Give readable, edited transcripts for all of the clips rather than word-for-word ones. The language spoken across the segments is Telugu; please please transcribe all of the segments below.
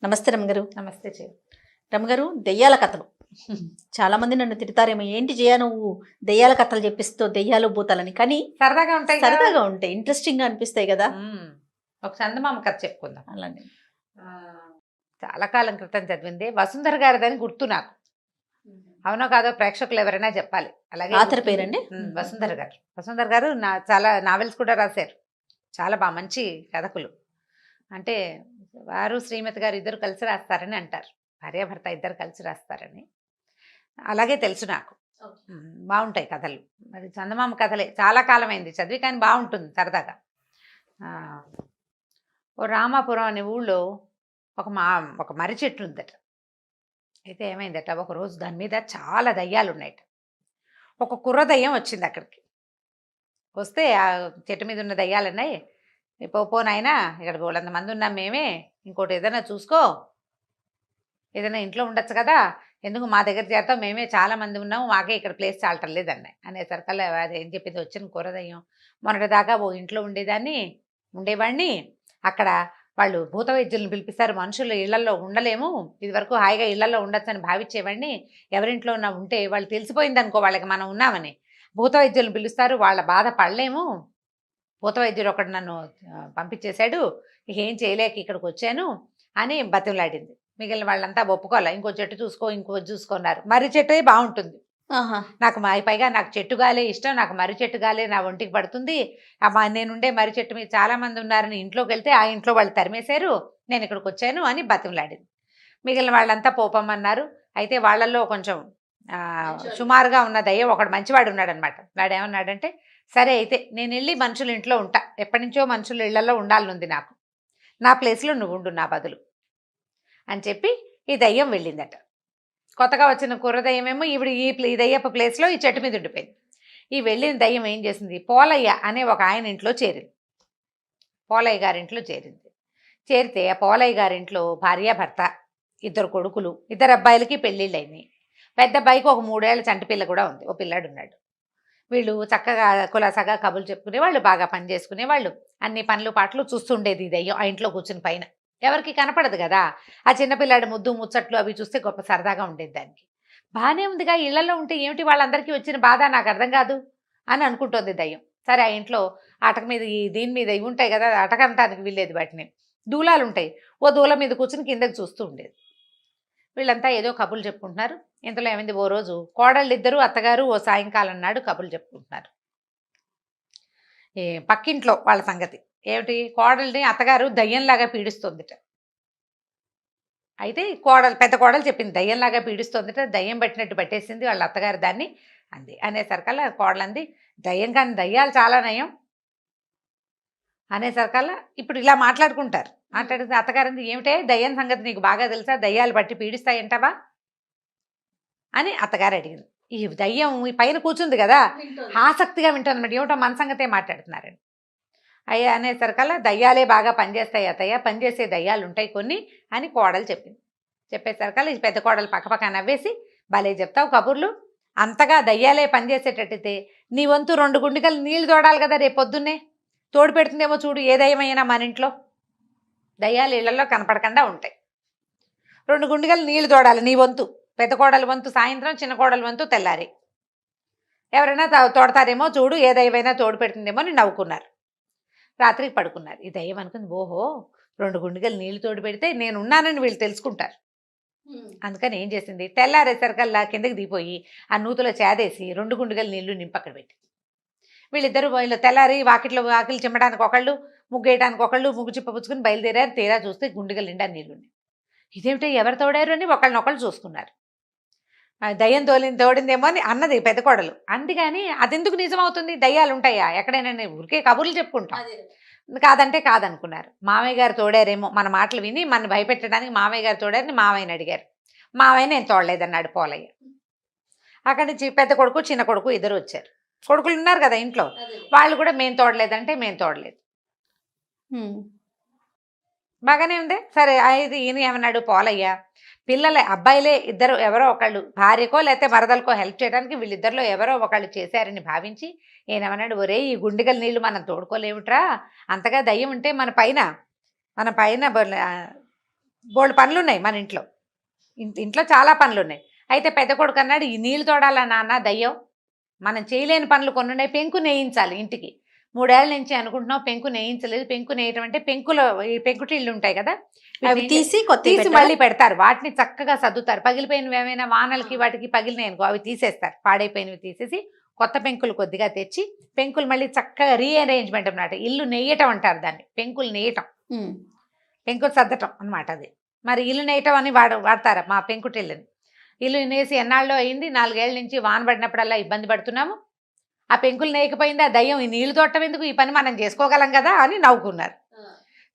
నమస్తే రమగారు. నమస్తే రమగారు, దెయ్యాల కథలు చాలా మంది నన్ను తిడతారేమో, ఏంటి జయ నువ్వు దెయ్యాల కథలు చెప్పిస్తూ దెయ్యాలు భూతాలని. కానీ సరదాగా ఉంటాయి, సరదాగా ఉంటాయి, ఇంట్రెస్టింగ్ గా అనిపిస్తాయి కదా. ఒక చందమామ కథ చెప్పుకుందాం. అలానే చాలా కాలం క్రితం చదివింది, వసుంధర గారిదని గుర్తు నాకు. అవునో కాదో ప్రేక్షకులు ఎవరైనా చెప్పాలి. అలాగే ఆథర్ పేరండి వసుంధర గారు చాలా నావెల్స్ కూడా రాశారు. చాలా బాగా మంచి కథకులు. అంటే వారు శ్రీమతి గారు ఇద్దరు కలిసి రాస్తారని అంటారు, భార్యాభర్త ఇద్దరు కలిసి రాస్తారని. అలాగే తెలుసు నాకు. బాగుంటాయి కథలు. మరి చందమామ కథలే చాలా కాలమైంది చదివి, కానీ బాగుంటుంది సరదాగా. ఓ రామాపురం అనే ఊళ్ళో ఒక మర్రి చెట్టు ఉందట. అయితే ఏమైందట, ఒకరోజు దాని మీద చాలా దయ్యాలు ఉన్నాయట. ఒక కుర్ర దయ్యం వచ్చింది అక్కడికి. వస్తే ఆ చెట్టు మీద ఉన్న దయ్యాలున్నాయి, పోనాయినా ఇక్కడ వాళ్ళంత మంది ఉన్నాం మేమే, ఇంకోటి ఏదైనా చూసుకో, ఏదైనా ఇంట్లో ఉండొచ్చు కదా, ఎందుకు మా దగ్గర చేరతాం, మేమే చాలా మంది ఉన్నాము, మాకే ఇక్కడ ప్లేస్ చాలటం లేదన్నాయి. అనేసరికల్లా అది ఏం చెప్పింది, వచ్చిన కూరదయ్యం, మొన్నటిదాకా ఓ ఇంట్లో ఉండేవాడిని, అక్కడ వాళ్ళు భూత వైద్యులను పిలిపిస్తారు, మనుషులు ఇళ్లలో ఉండలేము, ఇది వరకు హాయిగా ఇళ్లలో ఉండొచ్చని భావించేవాడిని, ఎవరింట్లో ఉంటే వాళ్ళు తెలిసిపోయింది అనుకో వాళ్ళకి మనం ఉన్నామని, భూత వైద్యులను పిలుస్తారు, వాళ్ళ బాధ పడలేము, భూత వైద్యుడు ఒకటి నన్ను పంపించేశాడు, ఇక ఏం చేయలేక ఇక్కడికి వచ్చాను అని బతిమలాడింది. మిగిలిన వాళ్ళంతా ఒప్పుకోవాలి, ఇంకో చెట్టు చూసుకున్నారు. మర్రి చెట్టు బాగుంటుంది నాకు, పైగా నాకు చెట్టు గాలే ఇష్టం, నాకు మర్రి చెట్టు గాలే నా ఒంటికి పడుతుంది, నేనుండే మర్రి చెట్టు మీద చాలా మంది ఉన్నారని ఇంట్లోకి వెళ్తే ఆ ఇంట్లో వాళ్ళు తరిమేశారు, నేను ఇక్కడికి వచ్చాను అని బతిమలాడింది. మిగిలిన వాళ్ళంతా పోపమన్నారు. అయితే వాళ్ళల్లో కొంచెం సుమారుగా ఉన్న దయ్యం ఒకడు మంచివాడు ఉన్నాడనమాట. వాడు ఏమన్నాడంటే, సరే అయితే నేను వెళ్ళి మనుషుల ఇంట్లో ఉంటా, ఎప్పటి నుంచో మనుషుల ఇళ్లలో ఉండాలనుంది నాకు, నా ప్లేస్లో నువ్వు ఉండు నా బదులు అని చెప్పి ఈ దయ్యం వెళ్ళిందట. కొత్తగా వచ్చిన కుర్ర దయ్యమేమో ఈ దయ్యప్ప ప్లేస్లో ఈ చెట్టు మీద ఉండిపోయింది. ఈ వెళ్ళిన దయ్యం ఏం చేసింది, పోలయ్య అనే ఒక ఆయన ఇంట్లో చేరింది. పోలయ్య గారింట్లో చేరితే ఆ పోలయ్య గారింట్లో భార్యాభర్త, ఇద్దరు కొడుకులు, ఇద్దరు అబ్బాయిలకి పెళ్ళిళ్ళు అయినాయి. పెద్ద అబ్బాయికి ఒక 3 ఏళ్ల చంటి పిల్ల కూడా ఉంది, ఓ పిల్లాడు ఉన్నాడు. వీళ్ళు చక్కగా కులాసాగా కబుర్లు చెప్పుకునేవాళ్ళు, బాగా పని చేసుకునేవాళ్ళు, అన్ని పనులు పాటలు చూస్తుండేది ఈ దయ్యం ఆ ఇంట్లో కూర్చుని. పైన ఎవరికి కనపడదు కదా, ఆ చిన్నపిల్లాడి ముద్దు ముచ్చట్లు అవి చూస్తే గొప్ప సరదాగా ఉండేది దానికి. బాగానే ఉందిగా, ఇళ్లలో ఉంటే ఏమిటి వాళ్ళందరికీ వచ్చిన బాధ, నాకు అర్థం కాదు అని అనుకుంటోంది దయ్యం. సరే ఆ ఇంట్లో అటక మీద దీని మీద ఇవి ఉంటాయి కదా, అటక అంటానికి వీల్లేదు, వాటిని దూలాలు ఉంటాయి, ఓ దూల మీద కూర్చుని కిందకి చూస్తూ ఉండేది. వీళ్ళంతా ఏదో కబుర్లు చెప్పుకుంటున్నారు. ఇంతలో ఏమైంది, ఓ రోజు కోడళ్ళు ఇద్దరు, అత్తగారు ఓ సాయంకాలం నాడు కబుర్లు చెప్పుకుంటున్నారు. పక్కింట్లో వాళ్ళ సంగతి ఏమిటి, కోడల్ని అత్తగారు దయ్యంలాగా పీడిస్తుందిట. అయితే పెద్ద కోడలు చెప్పింది, దయ్యంలాగా పీడిస్తుందిట, దయ్యం పట్టినట్టు పట్టేసింది వాళ్ళ అత్తగారు దాన్ని అంది. అనేసరికల్లా కోడలంది, దయ్యం కానీ దయ్యాలు చాలా నయం అనేసరికల్లా ఇప్పుడు ఇలా మాట్లాడుకుంటారు. మాట్లాడితే అత్తగారింది, ఏమిటే దయ్యం సంగతి నీకు బాగా తెలుసా, దయ్యాలు బట్టి పీడిస్తాయంటవా అని అత్తగారు అడిగింది. ఈ దయ్యం ఈ పైన కూర్చుంది కదా, ఆసక్తిగా వింటుందన్నమాట, ఏమిటో మన సంగతే మాట్లాడుతున్నారండి. అయ్యా అనేసరికల్లా, దయ్యాలే బాగా పనిచేస్తాయి అత్తయ్య, పనిచేసే దయ్యాలు ఉంటాయి కొన్ని అని కోడలు చెప్పింది. చెప్పేసరికల్లా ఈ పెద్ద కోడలు పక్కపక్క నవ్వేసి, భలే చెప్తావు కబుర్లు, అంతగా దయ్యాలే పనిచేసేటట్టయితే నీ వంతు 2 గుండికలు నీళ్లు తోడాలి కదా, రేపు పొద్దున్నే తోడు పెడుతుందేమో చూడు, ఏ దయ్యమైనా మన ఇంట్లో దయ్యాలు ఇళ్లలో కనపడకుండా ఉంటాయి, 2 గుండికలు నీళ్లు తోడాలి నీ వంతు, పెద్ద కోడల వంతు సాయంత్రం, చిన్న కోడల వంతు తెల్లారి, ఎవరైనా తోడతారేమో చూడు, ఏ దయ్యమైనా తోడు పెడుతుందేమో అని నవ్వుకున్నారు. రాత్రికి పడుకున్నారు. ఈ దయ్యం అనుకుంది, ఓహో 2 గుండికలు నీళ్లు తోడు పెడితే నేను ఉన్నానని వీళ్ళు తెలుసుకుంటారు. అందుకని ఏం చేసింది, తెల్లారేసరికల్లా కిందకి దిగిపోయి ఆ నూతులో చేదేసి 2 గుండికలు నీళ్లు నింపి అక్కడ పెట్టి, వీళ్ళిద్దరు తెల్లారి వాకిలు చిమ్మడానికి ఒకళ్ళు, ముగ్గేయడానికి ఒకళ్ళు, ముగ్గు చిప్ప పుచ్చుకుని బయలుదేరారు. తీరా చూస్తే గుండికలు నిండా నీళ్లుండి, ఇదేమిటో ఎవరు తోడారు అని ఒకళ్ళనొకళ్ళు చూసుకున్నారు. దయ్యం తోడిందేమో అని అన్నది పెద్ద కోడలు. అందుకని అదెందుకు నిజమవుతుంది, దయ్యాలు ఉంటాయా ఎక్కడైనా, ఊరికే కబుర్లు చెప్పుకుంటాం, కాదంటే కాదనుకున్నారు. మామయ్య గారు తోడారేమో, మన మాటలు విని మన భయపెట్టడానికి మామయ్య గారు తోడారని మామయ్యని అడిగారు. మామయ్య నేను తోడలేదన్నాడు పోలయ్య. అక్కడి నుంచి పెద్ద కొడుకు చిన్న కొడుకు ఇద్దరు వచ్చారు. కొడుకులు ఉన్నారు కదా ఇంట్లో, వాళ్ళు కూడా మేము తోడలేదంటే మేము తోడలేదు. బాగానే ఉంది. సరే అయితే ఈయన ఏమన్నాడు పోలయ్య, అబ్బాయిలే ఇద్దరు ఎవరో ఒకళ్ళు భార్యకో లేకపోతే మరదలకో హెల్ప్ చేయడానికి వీళ్ళిద్దరిలో ఎవరో ఒకళ్ళు చేశారని భావించి ఈయనమన్నాడు, ఒరే ఈ గుండెగల నీళ్లు మనం తోడుకోలేముట్రా, అంతగా దయ్యం ఉంటే మన పైన బోల్డు పనులున్నాయి మన ఇంట్లో. ఇంట్లో చాలా పనులున్నాయి. అయితే పెద్ద కొడుకు అన్నాడు, ఈ నీళ్ళు తోడాలా నాన్న దయ్యం, మనం చేయలేని పనులు కొన్ని ఉన్నాయి, పెంకు నేయించాలి ఇంటికి. 3 ఏళ్ల నుంచి అనుకుంటున్నాం, పెంకు నేయించలేదు. పెంకు నేయటం అంటే ఈ పెంకుటిళ్ళు ఉంటాయి కదా, అవి తీసి కొత్తవి తీసి పెట్టాలా? మళ్ళీ పెడతారు. వాటిని చక్కగా సర్దుతారు. పగిలిపోయినవి ఏమైనా వానలకి వాటికి పగిలినాయి అనుకో అవి తీసేస్తారు. పాడైపోయినవి తీసేసి కొత్త పెంకులు కొద్దిగా తెచ్చి పెంకులు మళ్ళీ చక్కగా రీఅరేంజ్మెంట్ అన్నమాట. ఇల్లు నెయ్యటం అంటారు దాన్ని, పెంకులు నెయ్యటం, ఉమ్. పెంకులు సర్దటం అన్నమాట అది. మరి ఇల్లు నేయటం అని వాడతారు మా పెంకుటిళ్ళని. ఇల్లు నేసి ఎన్నాళ్ళలో అయింది, 4 ఏళ్ల నుంచి వాన పడినప్పుడల్లా ఇబ్బంది పడుతున్నాము. ఆ పెంకులు నేయకపోయింది, ఆ దయ్యం ఈ నీళ్లు తోటం ఎందుకు, ఈ పని మనం చేసుకోగలం కదా అని నవ్వుకున్నారు.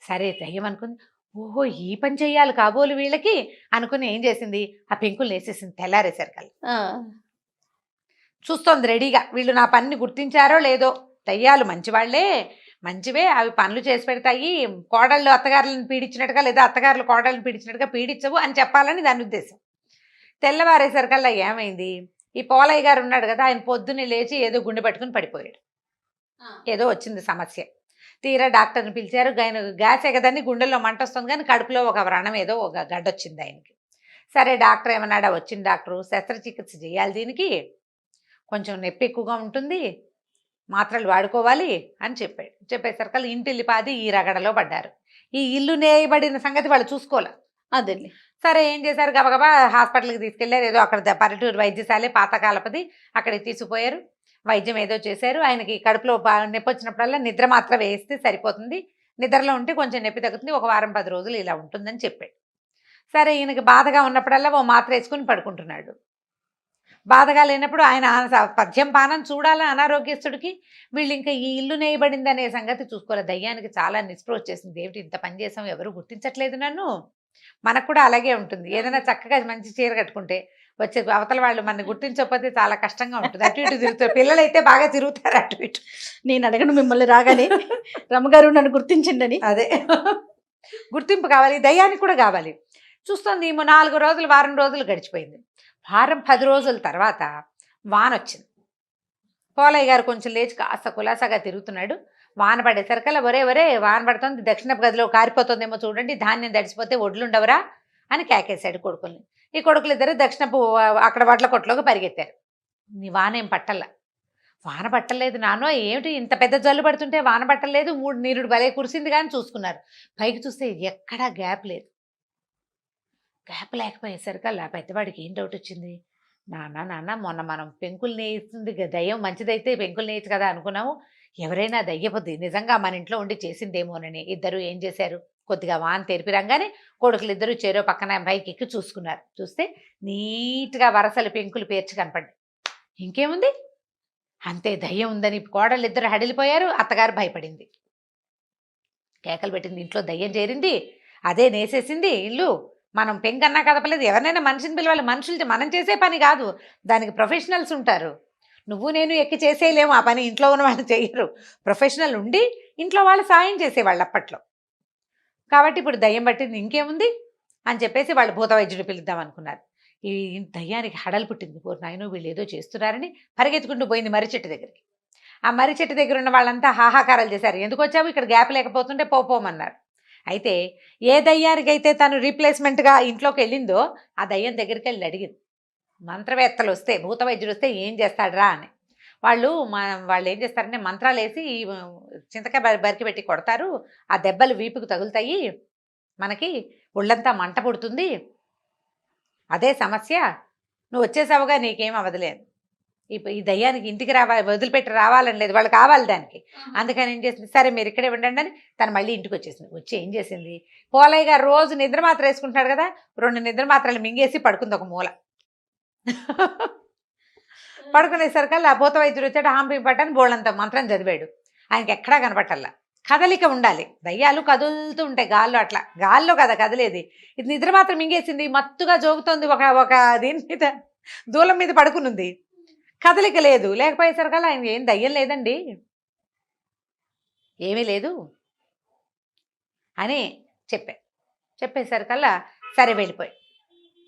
సరే దయ్యం అనుకుంది, ఓహో ఈ పని చెయ్యాలి కాబోలు వీళ్ళకి అనుకుని ఏం చేసింది, ఆ పెంకులు వేసేసింది. తెల్లారేసరికల్లా ఆ. చూస్తోంది రెడీగా, వీళ్ళు నా పనిని గుర్తించారో లేదో. దయ్యాలు మంచివాళ్లే, మంచివే, అవి పనులు చేసి పెడతాయి. కోడళ్ళు అత్తగారులను పీడించినట్టుగా లేదా అత్తగారులు కోడళ్ళని పీడించినట్టుగా పీడించవు అని చెప్పాలని దాని ఉద్దేశం. తెల్లవారేసరికల్లా ఏమైంది, ఈ పోలయ్య గారు ఉన్నాడు కదా, ఆయన పొద్దున్నే లేచి ఏదో గుండె పట్టుకుని పడిపోయాడు. ఏదో వచ్చింది సమస్య. తీరా డాక్టర్ని పిలిచారు. గ్యాస్ ఎగదని గుండెల్లో మంట వస్తుంది కానీ కడుపులో ఒక వ్రణం ఏదో ఒక గడ్డ వచ్చింది ఆయనకి. సరే డాక్టర్ ఏమన్నాడా, వచ్చిన డాక్టరు శస్త్రచికిత్స చేయాలి, దీనికి కొంచెం నొప్పి ఎక్కువగా ఉంటుంది, మాత్రలు వాడుకోవాలి అని చెప్పాడు. చెప్పేసరికల్లా ఇంటిల్లిపాది ఈ రగడలో పడ్డారు. ఈ ఇల్లు నేయబడిన సంగతి వాళ్ళు చూసుకోలే. అదేలే. సరే ఏం చేశారు, గబగబా హాస్పిటల్కి తీసుకెళ్లారు. ఏదో అక్కడ పల్లెటూరు వైద్యశాలే పాతకాలపది, అక్కడికి తీసుకుపోయారు. వైద్యం ఏదో చేశారు. ఆయనకి కడుపులో నొప్పి వచ్చినప్పుడల్లా నిద్ర మాత్రం వేస్తే సరిపోతుంది, నిద్రలో ఉంటే కొంచెం నొప్పి తగ్గుతుంది, ఒక వారం 10 రోజులు ఇలా ఉంటుందని చెప్పాడు. సరే ఈయనకి బాధగా ఉన్నప్పుడల్లా ఓ మాత్ర వేసుకుని పడుకుంటున్నాడు. బాధగా లేనప్పుడు ఆయన పద్యం పానం చూడాలని అనారోగ్యస్తుడికి. వీళ్ళు ఇంకా ఈ ఇల్లు నేయబడింది అనే సంగతి చూసుకోవాలి. దయ్యానికి చాలా నిస్పృహ వచ్చేసింది, ఏమిటి ఇంత పని చేసాం, ఎవరు గుర్తించట్లేదు నన్ను. మనకు కూడా అలాగే ఉంటుంది, ఏదైనా చక్కగా మంచి చీర కట్టుకుంటే వచ్చే అవతల వాళ్ళు మన గుర్తించకపోతే చాలా కష్టంగా ఉంటుంది. అటు ఇటు తిరుగుతారు, పిల్లలు అయితే బాగా తిరుగుతారు అటు ఇటు. నేను అడగను మిమ్మల్ని రాగానే, రమ్మగారు నన్ను గుర్తించిండని. అదే గుర్తింపు కావాలి, దయ్యానికి కూడా కావాలి. చూస్తుంది, 4 రోజులు వారం రోజులు గడిచిపోయింది. వారం 10 రోజుల తర్వాత వాన వచ్చింది. పోలయ్య గారు కొంచెం లేచి కాస్త కులాసాగా తిరుగుతున్నాడు. వాన పడేసరికల్లా, ఒరే వాన పడుతుంది, దక్షిణపు గదిలో కారిపోతుందేమో చూడండి, ధాన్యం తడిసిపోతే ఒడ్లుండవరా అని కేకేశాడు కొడుకుల్ని. ఈ కొడుకులు ఇద్దరు దక్షిణపు అక్కడ వడ్ల కొట్లోకి పరిగెత్తారు. నీ వాన ఏం పట్టల్లా. వాన పట్టలేదు నానో, ఏమిటి ఇంత పెద్ద జల్లు పడుతుంటే వాన పట్టలేదు, 3 నీరుడు భలే కురిసింది కానీ చూసుకున్నారు. పైకి చూస్తే ఎక్కడా గ్యాప్ లేదు. గ్యాప్ లేకపోయేసరికల్లా పెద్దవాడికి ఏం డౌట్ వచ్చింది, నాన్న మొన్న మనం పెంకులు నేయిస్తుంది దయ్యం, మంచిదైతే పెంకులు నేయచ్చు కదా అనుకున్నాము, ఎవరైనా దయ్యపోద్ది నిజంగా మన ఇంట్లో ఉండి చేసిందేమోనని. ఇద్దరు ఏం చేశారు, కొద్దిగా వాన తెరిపిరంగానే కొడుకులు ఇద్దరు చెరో పక్కన పైకి ఎక్కి చూసుకున్నారు. చూస్తే నీట్గా వరసలు పెంకులు పేర్చి కనపడ్డాయి. ఇంకేముంది, అంతే, దయ్యం ఉందని కోడళ్ళు ఇద్దరు హడిలిపోయారు. అత్తగారు భయపడింది, కేకలు పెట్టింది, ఇంట్లో దయ్యం చేరింది, అదే నేసేసింది ఇల్లు, మనం పెంకన్నా కదపలేదు, ఎవరినైనా మనిషిని పిలవాలి, మనుషులు మనం చేసే పని కాదు, దానికి ప్రొఫెషనల్స్ ఉంటారు. నువ్వు నేను ఎక్కి చేసేయలేము ఆ పని, ఇంట్లో ఉన్న వాళ్ళు చేయరు, ప్రొఫెషనల్ ఉండి ఇంట్లో వాళ్ళు సాయం చేసేవాళ్ళు అప్పట్లో. కాబట్టి ఇప్పుడు దయ్యం పట్టింది, ఇంకేముంది అని చెప్పేసి వాళ్ళు భూత వైద్యుడు పిలుద్దాం అనుకున్నారు. ఈ దయ్యానికి హడలు పుట్టింది, నాయనో వీళ్ళు ఏదో చేస్తున్నారని పరిగెత్తుకుంటూ పోయింది మర్రి చెట్టు దగ్గరికి. ఆ మర్రి చెట్టు దగ్గర ఉన్న వాళ్ళంతా హాహాకారాలు చేశారు, ఎందుకు వచ్చావు, ఇక్కడ గ్యాప్ లేకపోతుంటే పోమన్నారు. అయితే ఏ దయ్యానికైతే తను రీప్లేస్మెంట్గా ఇంట్లోకి వెళ్ళిందో ఆ దయ్యం దగ్గరికి వెళ్ళి అడిగింది, మంత్రవేత్తలు వస్తే, భూత వైద్యుడు వస్తే ఏం చేస్తాడరా అని. వాళ్ళు ఏం చేస్తారంటే మంత్రాలు వేసి చింతకాయ బరికి పెట్టి కొడతారు, ఆ దెబ్బలు వీపుకు తగులుతాయి, మనకి ఒళ్ళంతా మంట పుడుతుంది, అదే సమస్య, నువ్వు వచ్చేసావుగా నీకేం అవదలేదు. ఈ దయ్యానికి ఇంటికి వదిలిపెట్టి రావాలని లేదు, వాళ్ళు కావాలి దానికి. అందుకని ఏం చేసింది, సరే మీరు ఇక్కడే ఉండండి అని తను మళ్ళీ ఇంటికి వచ్చేసింది. వచ్చి ఏం చేసింది, పోలయ్య గారు రోజు నిద్ర మాత్ర వేసుకుంటున్నాడు కదా, 2 నిద్ర మాత్రలు మింగేసి పడుకుంది ఒక మూల. పడుకునేసరికల్లా భూత వైద్యుడు వచ్చాడు, హాంపి పట్టని బోళ్ళంత మంత్రం చదివాడు. ఆయనకి ఎక్కడా కనపట్టల్లా. కదలిక ఉండాలి, దయ్యాలు కదులుతూ ఉంటాయి గాల్లో, అట్లా గాల్లో కదా కదిలేది. ఇది నిద్ర మాత్రం మింగేసింది, మత్తుగా జోగుతోంది, ఒక దీని మీద దూలం మీద పడుకునుంది, కదలిక లేదు. లేకపోయేసరికల్లా ఆయన ఏం దయ్యం లేదండి, ఏమీ లేదు అని చెప్పేసరికల్లా సరే వెళ్ళిపోయి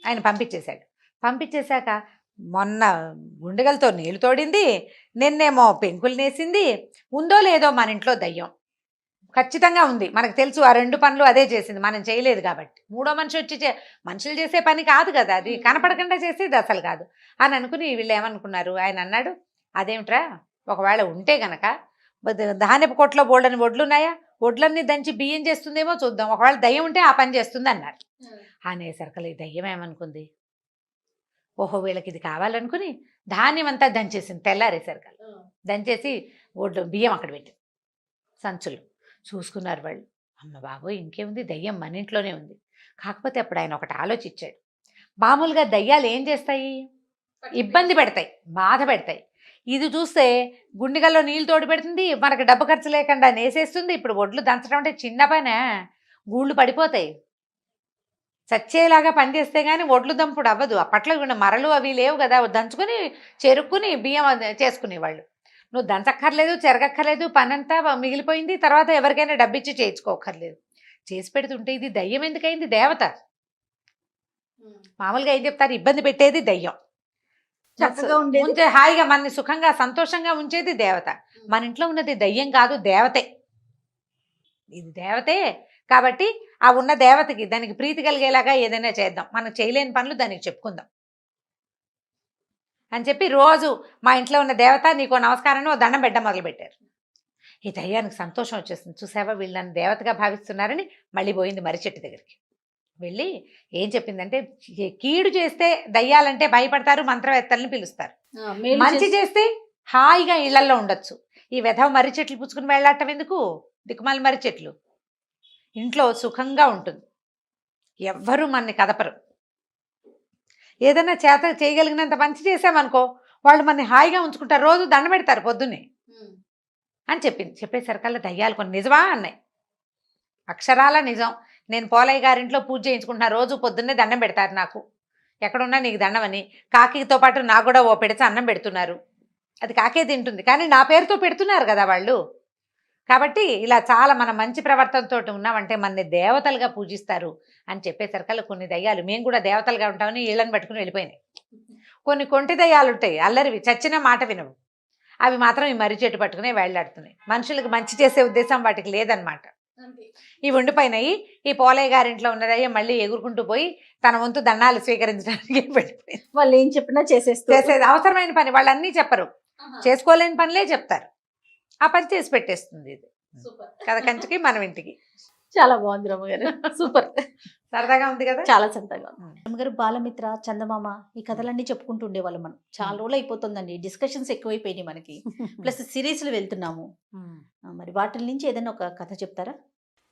ఆయన పంపించేశాడు. పంపించేశాక మొన్న గుండెగలతో నీళ్లు తోడింది, నిన్నేమో పెంకులు నేసింది, ఉందో లేదో మన ఇంట్లో దయ్యం ఖచ్చితంగా ఉంది, మనకు తెలుసు. ఆ 2 పనులు అదే చేసింది, మనం చేయలేదు కాబట్టి. మూడో మనిషి వచ్చి మనుషులు చేసే పని కాదు కదా అది, కనపడకుండా చేసేది అసలు కాదు అని అనుకుని వీళ్ళు ఏమనుకున్నారు, ఆయన అన్నాడు, అదేమిట్రా ఒకవేళ ఉంటే గనక ధాన్యపు కొట్లో బోల్డని వడ్లు ఉన్నాయా, వడ్లన్నీ దంచి బియ్యం చేస్తుందేమో చూద్దాం, ఒకవేళ దయ్యం ఉంటే ఆ పని చేస్తుంది అన్నారు. అనేసరికలు ఈ దయ్యం ఏమనుకుంది, ఓహో వీళ్ళకి ఇది కావాలనుకుని ధాన్యం అంతా దంచేసింది. తెల్లారేసరికలు దంచేసి బియ్యం అక్కడ పెట్టింది సంచులు. చూసుకున్నారు వాళ్ళు, అమ్మ బాబోయ్ ఇంకేముంది, దయ్యం మన ఇంట్లోనే ఉంది. కాకపోతే అప్పుడు ఆయన ఒకటి ఆలోచించాడు, మామూలుగా దయ్యాలు ఏం చేస్తాయి, ఇబ్బంది పెడతాయి, బాధ పెడతాయి. ఇది చూస్తే గుండెగల్లో నీళ్ళు తోడు పెడుతుంది, మనకు డబ్బు ఖర్చు లేకుండా నేసేస్తుంది. ఇప్పుడు ఒడ్లు దంచడం అంటే చిన్న పనే, గూళ్ళు పడిపోతాయి. చచ్చేలాగా పనిచేస్తే కానీ ఒడ్లు దంపుడు అవ్వదు. అప్పట్లో మరలు అవి లేవు కదా, దంచుకొని చెరుక్కుని బియ్యం చేసుకునేవాళ్ళు. నువ్వు దంచక్కర్లేదు, చెరగక్కర్లేదు, పని అంతా మిగిలిపోయింది. తర్వాత ఎవరికైనా డబ్బిచ్చి చేయించుకోకర్లేదు, చేసి పెడుతుంటే ఇది దయ్యం ఎందుకైంది, దేవత. మామూలుగా ఏం చెప్తారు, ఇబ్బంది పెట్టేది దయ్యం, ఉంచే హాయిగా మనని సుఖంగా సంతోషంగా ఉంచేది దేవత. మన ఇంట్లో ఉన్నది దయ్యం కాదు, దేవతే. ఇది దేవతే కాబట్టి ఆ ఉన్న దేవతకి దానికి ప్రీతి కలిగేలాగా ఏదైనా చేద్దాం, మనం చేయలేని పనులు దానికి చెప్పుకుందాం అని చెప్పి రోజు మా ఇంట్లో ఉన్న దేవత నీకు నమస్కారాన్ని ఓ దండం పెట్టడం మొదలుపెట్టారు. ఈ దయ్యానికి సంతోషం వచ్చేస్తుంది, చూసావా వీళ్ళు నన్ను దేవతగా భావిస్తున్నారని మళ్ళీ పోయింది మర్రి చెట్టు దగ్గరికి వెళ్ళి ఏం చెప్పిందంటే, కీడు చేస్తే దయ్యాలంటే భయపడతారు, మంత్రవేత్తల్ని పిలుస్తారు. మంచి చేస్తే హాయిగా ఇళ్లల్లో ఉండొచ్చు. ఈ వెధవ మర్రి చెట్లు పుచ్చుకుని వెళ్ళాటం ఎందుకు, దిక్కుమాల మర్రి చెట్లు ఇంట్లో సుఖంగా ఉంటుంది, ఎవ్వరూ మనని కదపరు. ఏదైనా చేత చేయగలిగినంత మంచి చేసామనుకో వాళ్ళు మనని హాయిగా ఉంచుకుంటారు, రోజు దండ పెడతారు పొద్దున్నే అని చెప్పింది. చెప్పేసరికల్లా దయ్యాలు కొన్ని నిజమా అన్నాయి, అక్షరాల నిజం. నేను పోలయ్య గారింట్లో పూజ చేయించుకుంటున్నా, రోజు పొద్దున్నే దండం పెడతారు నాకు, ఎక్కడున్నా నీకు దండం అని. కాకితో పాటు నాకు కూడా ఓ పెడితే అన్నం పెడుతున్నారు, అది కాకే తింటుంది కానీ నా పేరుతో పెడుతున్నారు కదా వాళ్ళు. కాబట్టి ఇలా చాలా మన మంచి ప్రవర్తనతో ఉన్నామంటే మనని దేవతలుగా పూజిస్తారు అని చెప్పేసరికల్లా కొన్ని దయ్యాలు మేము కూడా దేవతలుగా ఉంటామని ఇళ్ళని పట్టుకుని వెళ్ళిపోయినాయి. కొన్ని కొంటి దయ్యాలు ఉంటాయి, అల్లరివి, చచ్చిన మాట వినవు, అవి మాత్రం ఈ మర్రి చెట్టు పట్టుకునే వేళ్లాడుతున్నాయి. మనుషులకు మంచి చేసే ఉద్దేశం వాటికి లేదనమాట. ఇవి ఉండిపోయినాయి. ఈ పోలయ్య గారింట్లో ఉన్నదయ్యా మళ్ళీ ఎగురుకుంటూ పోయి తన వంతు దండాలు స్వీకరించడానికి వెళ్ళిపోయింది. వాళ్ళు ఏం చెప్పినా చేసేది అవసరమైన పని వాళ్ళు అన్నీ చెప్పరు, చేసుకోలేని పనులే చెప్తారు, ఆ పని చేసి పెట్టేస్తుంది. ఇది కథ కంచికి మనం ఇంటికి. చాలా బాగుంది రమ్మగారు, సూపర్, సరదాగా ఉంది కదా, చాలా సరదాగా ఉంది రమ్మగారు. బాలమిత్ర, చందమామ ఈ కథలన్నీ చెప్పుకుంటూ ఉండేవాళ్ళం మనం. చాలా రోజులు అయిపోతుందండి, డిస్కషన్స్ ఎక్కువైపోయినాయి మనకి, ప్లస్ సిరీస్లు వెళ్తున్నాము. మరి వాటి నుంచి ఏదైనా ఒక కథ చెప్తారా,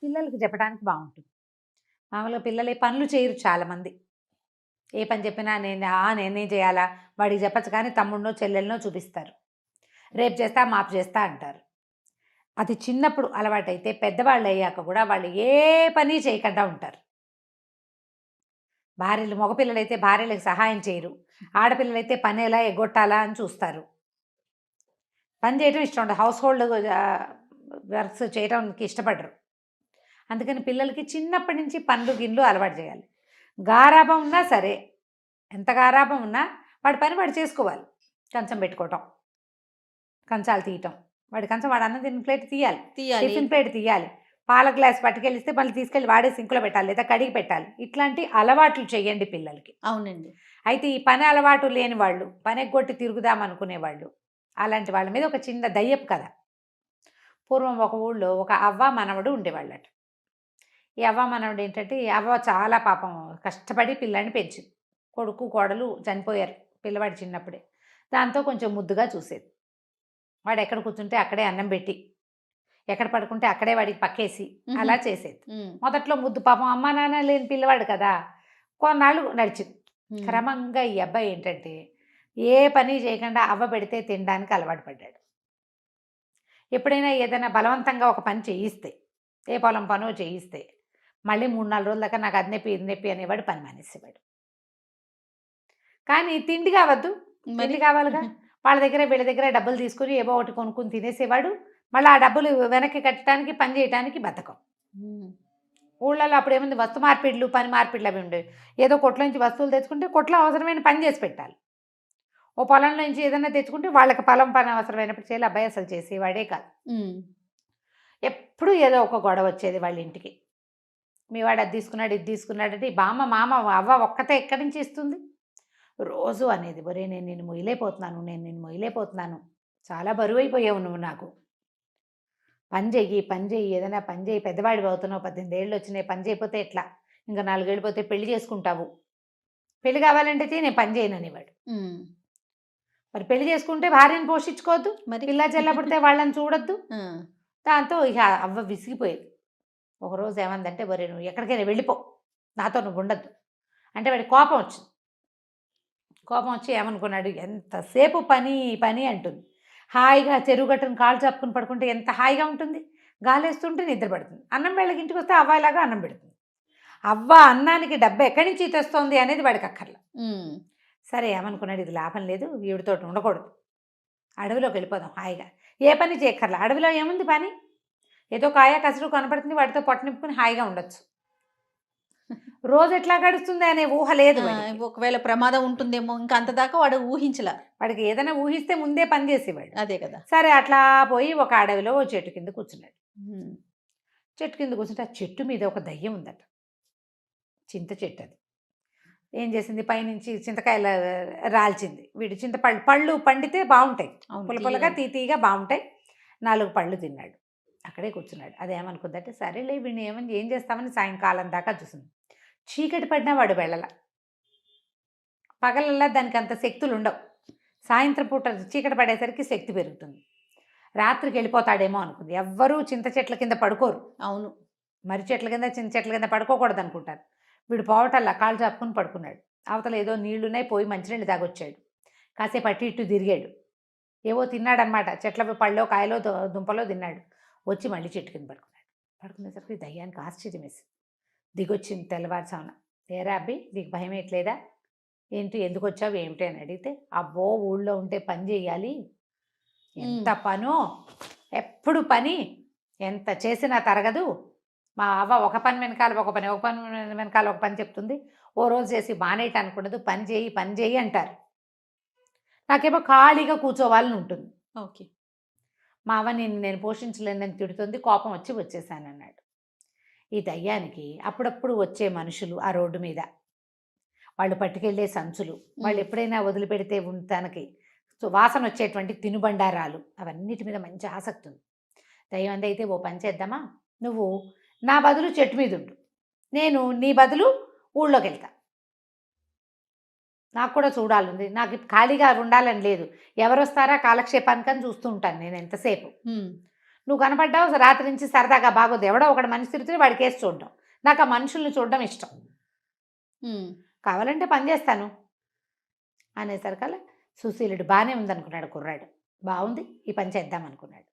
పిల్లలకి చెప్పడానికి బాగుంటుంది. మామూలుగా పిల్లలు పనులు చేయరు చాలామంది, ఏ పని చెప్పినా నేనే చేయాలా వాడికి చెప్పచ్చు కానీ తమ్ముడినో చెల్లెలనో చూపిస్తారు, రేపు చేస్తా మాపు చేస్తా అంటారు. అది చిన్నప్పుడు అలవాటైతే పెద్దవాళ్ళు అయ్యాక కూడా వాళ్ళు ఏ పని చేయకుండా ఉంటారు. భార్యలు, మగపిల్లలైతే భార్యలకు సహాయం చేయరు, ఆడపిల్లలైతే పని ఎలా ఎగ్గొట్టాలా అని చూస్తారు. పని చేయడం ఇష్టం ఉండదు, హౌస్ హోల్డ్ వర్క్స్ చేయడానికి ఇష్టపడరు. అందుకని పిల్లలకి చిన్నప్పటి నుంచి పనులు గిన్నెలు అలవాటు చేయాలి. గారాబం ఉన్నా సరే, ఎంత గారాబం ఉన్నా వాడి పని వాడు చేసుకోవాలి. కంచం పెట్టుకోవటం, కంచాలు తీయటం, వాడి కంచం వాడు అన్నం తిన్న ప్లేట్ తీయాలి, టిఫిన్ ప్లేట్ తీయాలి, పాల గ్లాస్ పట్టుకెళ్ళిస్తే మళ్ళీ తీసుకెళ్ళి వాడే సింకులో పెట్టాలి లేదా కడిగి పెట్టాలి. ఇట్లాంటి అలవాట్లు చేయండి పిల్లలకి. అవునండి. అయితే ఈ పని అలవాటు లేని వాళ్ళు, పని ఎగ్గొట్టి తిరుగుదాం అనుకునేవాళ్ళు, అలాంటి వాళ్ళ మీద ఒక చిన్న దయ్యపు కథ. పూర్వం ఒక ఊళ్ళో ఒక అవ్వ మనవడు ఉండేవాళ్ళట. ఈ అవ్వ మనవడు ఏంటంటే, ఈ అవ్వ చాలా పాపం కష్టపడి పిల్లాడిని పెంచింది. కొడుకు కోడలు చనిపోయారు పిల్లవాడు చిన్నప్పుడే. దాంతో కొంచెం ముద్దుగా చూసేది. వాడు ఎక్కడ కూర్చుంటే అక్కడే అన్నం పెట్టి, ఎక్కడ పడుకుంటే అక్కడే వాడికి పక్కేసి అలా చేసేది. మొదట్లో ముద్దు, పాపం అమ్మ నాన్న లేని పిల్లవాడు కదా, కొన్నాళ్ళు నడిచింది. క్రమంగా ఈ అబ్బాయి ఏంటంటే ఏ పని చేయకుండా అవ్వ పెడితే తినడానికి అలవాటు పడ్డాడు. ఎప్పుడైనా ఏదైనా బలవంతంగా ఒక పని చేయిస్తే, ఏ పొలం పనో చేయిస్తే మళ్ళీ 3-4 రోజుల దాకా నాకు అది నొప్పి ఇది నొప్పి అనేవాడు, పని మానేసేవాడు. కానీ తిండి కావద్దు, తిండి కావాలిగా, వాళ్ళ దగ్గర వీళ్ళ దగ్గర డబ్బులు తీసుకుని ఏవో ఒకటి కొనుక్కుని తినేసేవాడు. మళ్ళీ ఆ డబ్బులు వెనక్కి కట్టడానికి, పని చేయడానికి బద్ధకం. ఊళ్ళలో అప్పుడు ఏముంది, వస్తు మార్పిడ్లు, పని మార్పిడ్లు అవి ఉండేవి. ఏదో కొట్ల నుంచి వస్తువులు తెచ్చుకుంటే కొట్లో అవసరమైన పని చేసి పెట్టాలి. ఓ పొలంలో నుంచి ఏదైనా తెచ్చుకుంటే వాళ్ళకి పొలం పని అవసరమైనప్పుడు చేయాలి. అబ్బాయి అసలు చేసేవాడే కాదు. ఎప్పుడు ఏదో ఒక గొడవ వచ్చేది వాళ్ళ ఇంటికి. మీ వాడు అది తీసుకున్నాడు ఇది తీసుకున్నాడు అంటే బామ్మ మామ అవ్వ ఒక్కతే ఎక్కడి నుంచి ఇస్తుంది. రోజు అనేది ఒరే నేను నిన్ను మొయ్యలేకపోతున్నాను, చాలా బరువు అయిపోయావు నువ్వు, నాకు పని చెయ్యి ఏదైనా పని చెయ్యి, పెద్దవాడివి అవుతున్నావు, 18 ఏళ్ళు వచ్చినాయి, పని చేయకపోతే ఎట్లా, ఇంకా 4 ఏళ్ళు పోతే పెళ్లి చేసుకుంటావు, పెళ్లి కావాలంటే నేను పని చేయను అనేవాడు. మరి పెళ్లి చేసుకుంటే భార్యను పోషించుకోవద్దు, మరి పిల్ల చెల్ల పుడితే వాళ్ళని చూడొద్దు. దాంతో ఇక అవ్వ విసిగిపోయేది. ఒకరోజు ఏమందంటే ఒరే నువ్వు ఎక్కడికైనా వెళ్ళిపో, నాతో నువ్వు ఉండద్దు అంటే వాడి కోపం వచ్చింది. కోపం వచ్చి ఏమనుకున్నాడు, ఎంతసేపు పని పని అంటుంది, హాయిగా చెరువు గట్టును కాళ్ళు చాపుకుని పడుకుంటే ఎంత హాయిగా ఉంటుంది, గాలేస్తుంటే నిద్ర పడుతుంది. అన్నం వేళకి ఇంటికి వస్తే అవ్వాయిలాగా అన్నం పెడుతుంది. అవ్వ అన్నానికి డబ్బు ఎక్కడి నుంచి తెస్తోంది అనేది వాడికి అక్కర్ల. సరే ఏమనుకున్నాడు, ఇది లాభం లేదు, వీడితో ఉండకూడదు, అడవిలోకి వెళ్ళిపోదాం హాయిగా, ఏ పని చేయక్కర్ల, అడవిలో ఏముంది పని, ఏదో కాయ కసరు కనపడుతుంది, వాటితో పొట్ట నింపుకుని హాయిగా ఉండొచ్చు. రోజు ఎట్లా గడుస్తుంది అనే ఊహ లేదు వాడికి. ఒకవేళ ప్రమాదం ఉంటుందేమో ఇంకా అంత దాకా వాడు ఊహించలా. వాడికి ఏదైనా ఊహిస్తే ముందే పని చేసేవాడు. అదే కదా. సరే అట్లా పోయి ఒక అడవిలో ఓ చెట్టు కింద కూర్చున్నాడు. చెట్టు కింద కూర్చుంటే ఆ చెట్టు మీద ఒక దయ్యం ఉందట, చింత చెట్టు. అది ఏం చేసింది, పైనుంచి చింతకాయల రాల్చింది. వీడు పళ్ళు పండితే బాగుంటాయి, పులపులగా తీతీగా బాగుంటాయి, 4 పళ్ళు తిన్నాడు, అక్కడే కూర్చున్నాడు. అదేమనుకుందంటే సరేలే వీడిని ఏం చేస్తామని సాయంకాలం దాకా చూసింది. చీకటి పడినా వాడు వెళ్ళల, పగలల్లా దానికి అంత శక్తులు ఉండవు, సాయంత్రం పూట చీకటి పడేసరికి శక్తి పెరుగుతుంది. రాత్రికి వెళ్ళిపోతాడేమో అనుకుంది. ఎవ్వరూ చింత చెట్ల కింద పడుకోరు. అవును, మర్రి చెట్ల కింద చింత చెట్ల కింద పడుకోకూడదు అనుకుంటారు. వీడు పోవటల్లా కాళ్ళు చాపుకుని పడుకున్నాడు. అవతల ఏదో నీళ్లున్నాయి, పోయి మంచినీళ్ళు తాగొచ్చాడు. కాసేపు అటు ఇటు తిరిగాడు, ఏవో తిన్నాడనమాట, చెట్ల పళ్ళో కాయలో దుంపలో తిన్నాడు. వచ్చి మళ్ళీ చెట్టు కింద పడుకున్నాడు. పడుకునేసరికి దయ్యానికి ఆశ్చర్యం వేసింది. దిగొచ్చింది తెల్లవారుసామున. ఏరా అబ్బి నీకు భయం ఎట్లేదా, ఏంటి ఎందుకు వచ్చావు ఏమిటి అని అడిగితే, అబ్బో ఊళ్ళో ఉంటే పని చేయాలి, ఎంత పనో, ఎప్పుడు పని, ఎంత చేసినా తరగదు, మా అవ్వ ఒక పని వెనకాల ఒక పని వెనకాల ఒక పని చెప్తుంది, ఓ రోజు చేసి మానేయటానికి ఉండదు, పని చేయి అంటారు, నాకేమో ఖాళీగా కూర్చోవాలని ఉంటుంది. ఓకే, మా అవ్వ నేను పోషించలేనని తిడుతుంది, కోపం వచ్చేసానన్నాడు. ఈ దయ్యానికి అప్పుడప్పుడు వచ్చే మనుషులు ఆ రోడ్డు మీద, వాళ్ళు పట్టుకెళ్ళే సంచులు, వాళ్ళు ఎప్పుడైనా వదిలిపెడితే తనకి వాసన వచ్చేటువంటి తినుబండారాలు, అవన్నిటి మీద మంచి ఆసక్తి ఉంది. దయ్యం అందైతే ఓ పని చేద్దామా, నువ్వు నా బదులు చెట్టు మీద ఉండు, నేను నీ బదులు ఊళ్ళోకి వెళ్తా, నాకు కూడా చూడాలంది, నాకు ఖాళీగా ఉండాలని లేదు, ఎవరు వస్తారా కాలక్షేపానికని చూస్తూ ఉంటాను నేను ఎంతసేపు, నువ్వు కనపడ్డావు రాత్రి నుంచి సరదాగా బాగోదు, ఎవడో ఒకటి మనిషి తిరుగుతుంది వాడికి వేసి చూడడం, నాకు ఆ మనుషుల్ని చూడడం ఇష్టం, కావాలంటే పని చేస్తాను అనేసరికల్లా సుశీలుడు బాగానే ఉందనుకున్నాడు కుర్రాడు, బాగుంది ఈ పని చేద్దాం అనుకున్నాడు.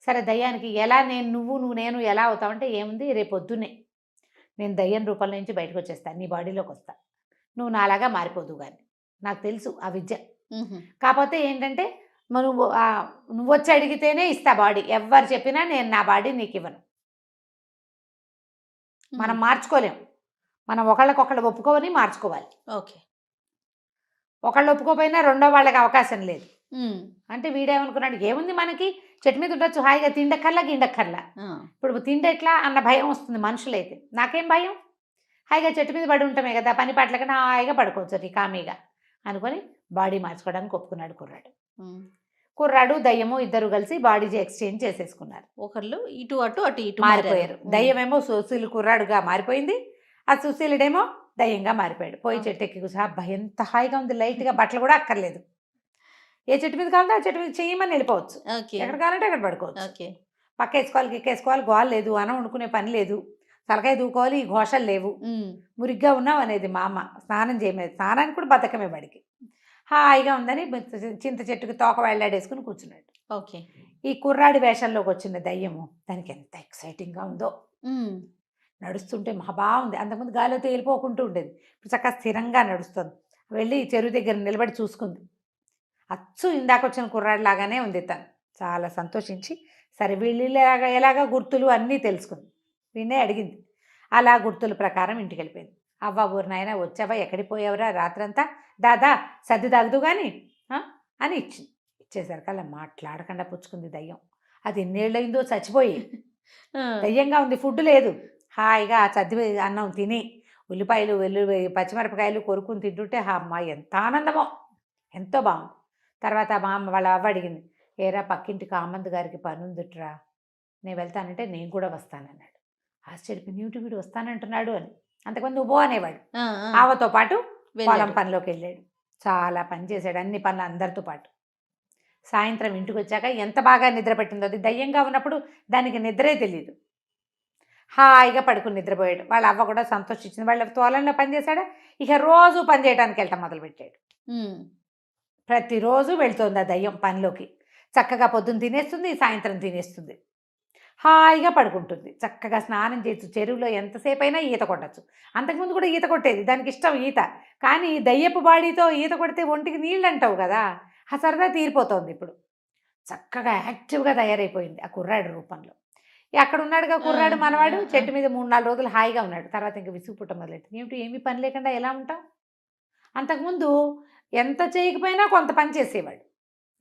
సరే దయ్యానికి ఎలా నువ్వు నేను ఎలా అవుతావంటే, ఏముంది రేపు పొద్దున్నే నేను దయ్యం రూపంలో నుంచి బయటకు వచ్చేస్తాను, నీ బాడీలోకి వస్తా, నువ్వు నాలాగా మారిపోదు కానీ, నాకు తెలుసు ఆ విద్య, కాకపోతే ఏంటంటే నువ్వు వచ్చి అడిగితేనే ఇస్తా బాడీ, ఎవరు చెప్పినా నేను నా బాడీ నీకు ఇవ్వను, మనం మార్చుకోలేం, మనం ఒకళ్ళకొకళ్ళు ఒప్పుకోవని మార్చుకోవాలి. ఓకే, ఒకళ్ళు ఒప్పుకోపోయినా రెండో వాళ్ళకి అవకాశం లేదు. అంటే వీడేమనుకున్నాడు, ఏముంది మనకి చెట్టు మీద ఉండొచ్చు హాయిగా, తిండక్కర్లా గిండక్కర్లా, ఇప్పుడు తిండి ఎట్లా అన్న భయం వస్తుంది మనుషులైతే, నాకేం భయం, హాయిగా చెట్టు మీద పడి ఉంటామే కదా, పని పాటలకన్నా హాయిగా పడుకోవచ్చు కామీగా అనుకొని బాడీ మార్చుకోవడానికి ఒప్పుకున్నాడు కుర్రాడు దయ్యము ఇద్దరు కలిసి బాడీ ఎక్స్చేంజ్ చేసేసుకున్నారు. ఒకళ్ళు ఇటు అటు అటు ఇటు మారిపోయారు. దయ్యమేమో సుశీలు కుర్రాడుగా మారిపోయింది, ఆ సుశీలుడేమో దయ్యంగా మారిపోయాడు. పోయి చెట్టు ఎక్కి కూర్చో, అబ్బా ఎంత హాయిగా ఉంది, లైట్గా బట్టలు కూడా అక్కర్లేదు, ఏ చెట్టు మీద కావాలంటే ఆ చెట్టు మీద చేయమని వెళ్ళిపోవచ్చు, ఎక్కడ కావాలంటే అక్కడ పడుకోవచ్చు, పక్క వేసుకోవాలి కిక్కేసుకోవాలి, గోలు లేదు, అన్నం వండుకునే పని లేదు, తలకాయ దూకోవాలి, ఈ ఘోషలు లేవు, మురిగ్గా ఉన్నావు అనేది మా అమ్మ, స్నానం చేయలేదు, స్నానానికి కూడా బతకమే బడికి, హాయిగా ఉందని చింత చెట్టుకి తోక వెళ్ళాడేసుకుని కూర్చున్నాడు. ఓకే, ఈ కుర్రాడి వేషంలోకి వచ్చిన దయ్యము దానికి ఎంత ఎక్సైటింగ్గా ఉందో, నడుస్తుంటే మహా బాగుంది, అంతకుముందు గాలిలో తేలిపోకుంటూ ఉండేది, ఇప్పుడు చక్కగా స్థిరంగా నడుస్తుంది. వెళ్ళి చెరువు దగ్గర నిలబడి చూసుకుంది, అచ్చు ఇందాక వచ్చిన కుర్రాడి లాగానే ఉంది తను, చాలా సంతోషించి సరే వీళ్ళు ఎలాగా గుర్తులు అన్నీ తెలుసుకుంది, వీణ్ణే అడిగింది, అలా గుర్తుల ప్రకారం ఇంటికి వెళ్ళిపోయింది. అవ్వ ఊరు నాయన వచ్చావా, ఎక్కడికి పోయావురా రాత్రంతా, దాదా సర్ది తాగుదు కానీ అని ఇచ్చేసరికి అలా మాట్లాడకుండా పుచ్చుకుంది దయ్యం. అది ఎన్నేళ్ళయిందో చచ్చిపోయి, ఆ, దయ్యంగా ఉంది, ఫుడ్ లేదు. హాయిగా ఆ చద్ది అన్నం తిని ఉల్లిపాయలు పచ్చిమిరపకాయలు కొరుక్కుని తింటుంటే అమ్మ ఎంత ఆనందమో, ఎంతో బాగుంది. తర్వాత మా అమ్మ వాళ్ళ అవ్వ అడిగింది, ఏరా పక్కింటి కామంత్ గారికి పని ఉందిట్రా, నేను వెళ్తానంటే నేను కూడా వస్తానన్నాడు. ఆశ్చర్యపోయింది, ఏమిటి వీడు వస్తానంటున్నాడు అని. అంతకుముందు నువ్వు అనేవాడు. ఆ, ఆ, ఆవతో పాటు పొలం వెళ్ళాడు. పనిలోకి వెళ్ళాడు. చాలా పని చేశాడు, అన్ని పనులు అందరితో పాటు. సాయంత్రం ఇంటికి వచ్చాక ఎంత బాగా నిద్ర పట్టిందో. అది దయ్యంగా ఉన్నప్పుడు దానికి నిద్రే తెలియదు. హాయిగా పడుకుని నిద్రపోయాడు. వాళ్ళ అవ్వ కూడా సంతోషించింది. వాళ్ళ తోలంలో పని చేశాడా, ఇక రోజు పని చేయడానికి వెళ్ళటం మొదలుపెట్టాడు. ఉమ్, ప్రతిరోజు వెళ్తుంది ఆ దయ్యం పనిలోకి. చక్కగా పొద్దున్న తినేస్తుంది, సాయంత్రం తినేస్తుంది. హాయిగా పడుకుంటుంది. చక్కగా స్నానం చేయొచ్చు, చెరువులో ఎంతసేపు అయినా ఈత కొట్టచ్చు. అంతకుముందు కూడా ఈత కొట్టేది, దానికి ఇష్టం ఈత. కానీ దయ్యపు బాడీతో ఈత కొడితే ఒంటికి నీళ్ళు అంటావు కదా, ఆ సరదా తీరిపోతుంది ఇప్పుడు. చక్కగా యాక్టివ్గా తయారైపోయింది ఆ కుర్రాడు రూపంలో. అక్కడ ఉన్నాడుగా కుర్రాడు మనవాడు, చెట్టు మీద 3-4 రోజులు హాయిగా ఉన్నాడు. తర్వాత ఇంకా విసుగు పుట్ట మొదలెట్టింది. ఏమిటి ఏమీ పని లేకుండా ఎలా ఉంటాం? అంతకుముందు ఎంత చేయకపోయినా కొంత పని చేసేవాడు.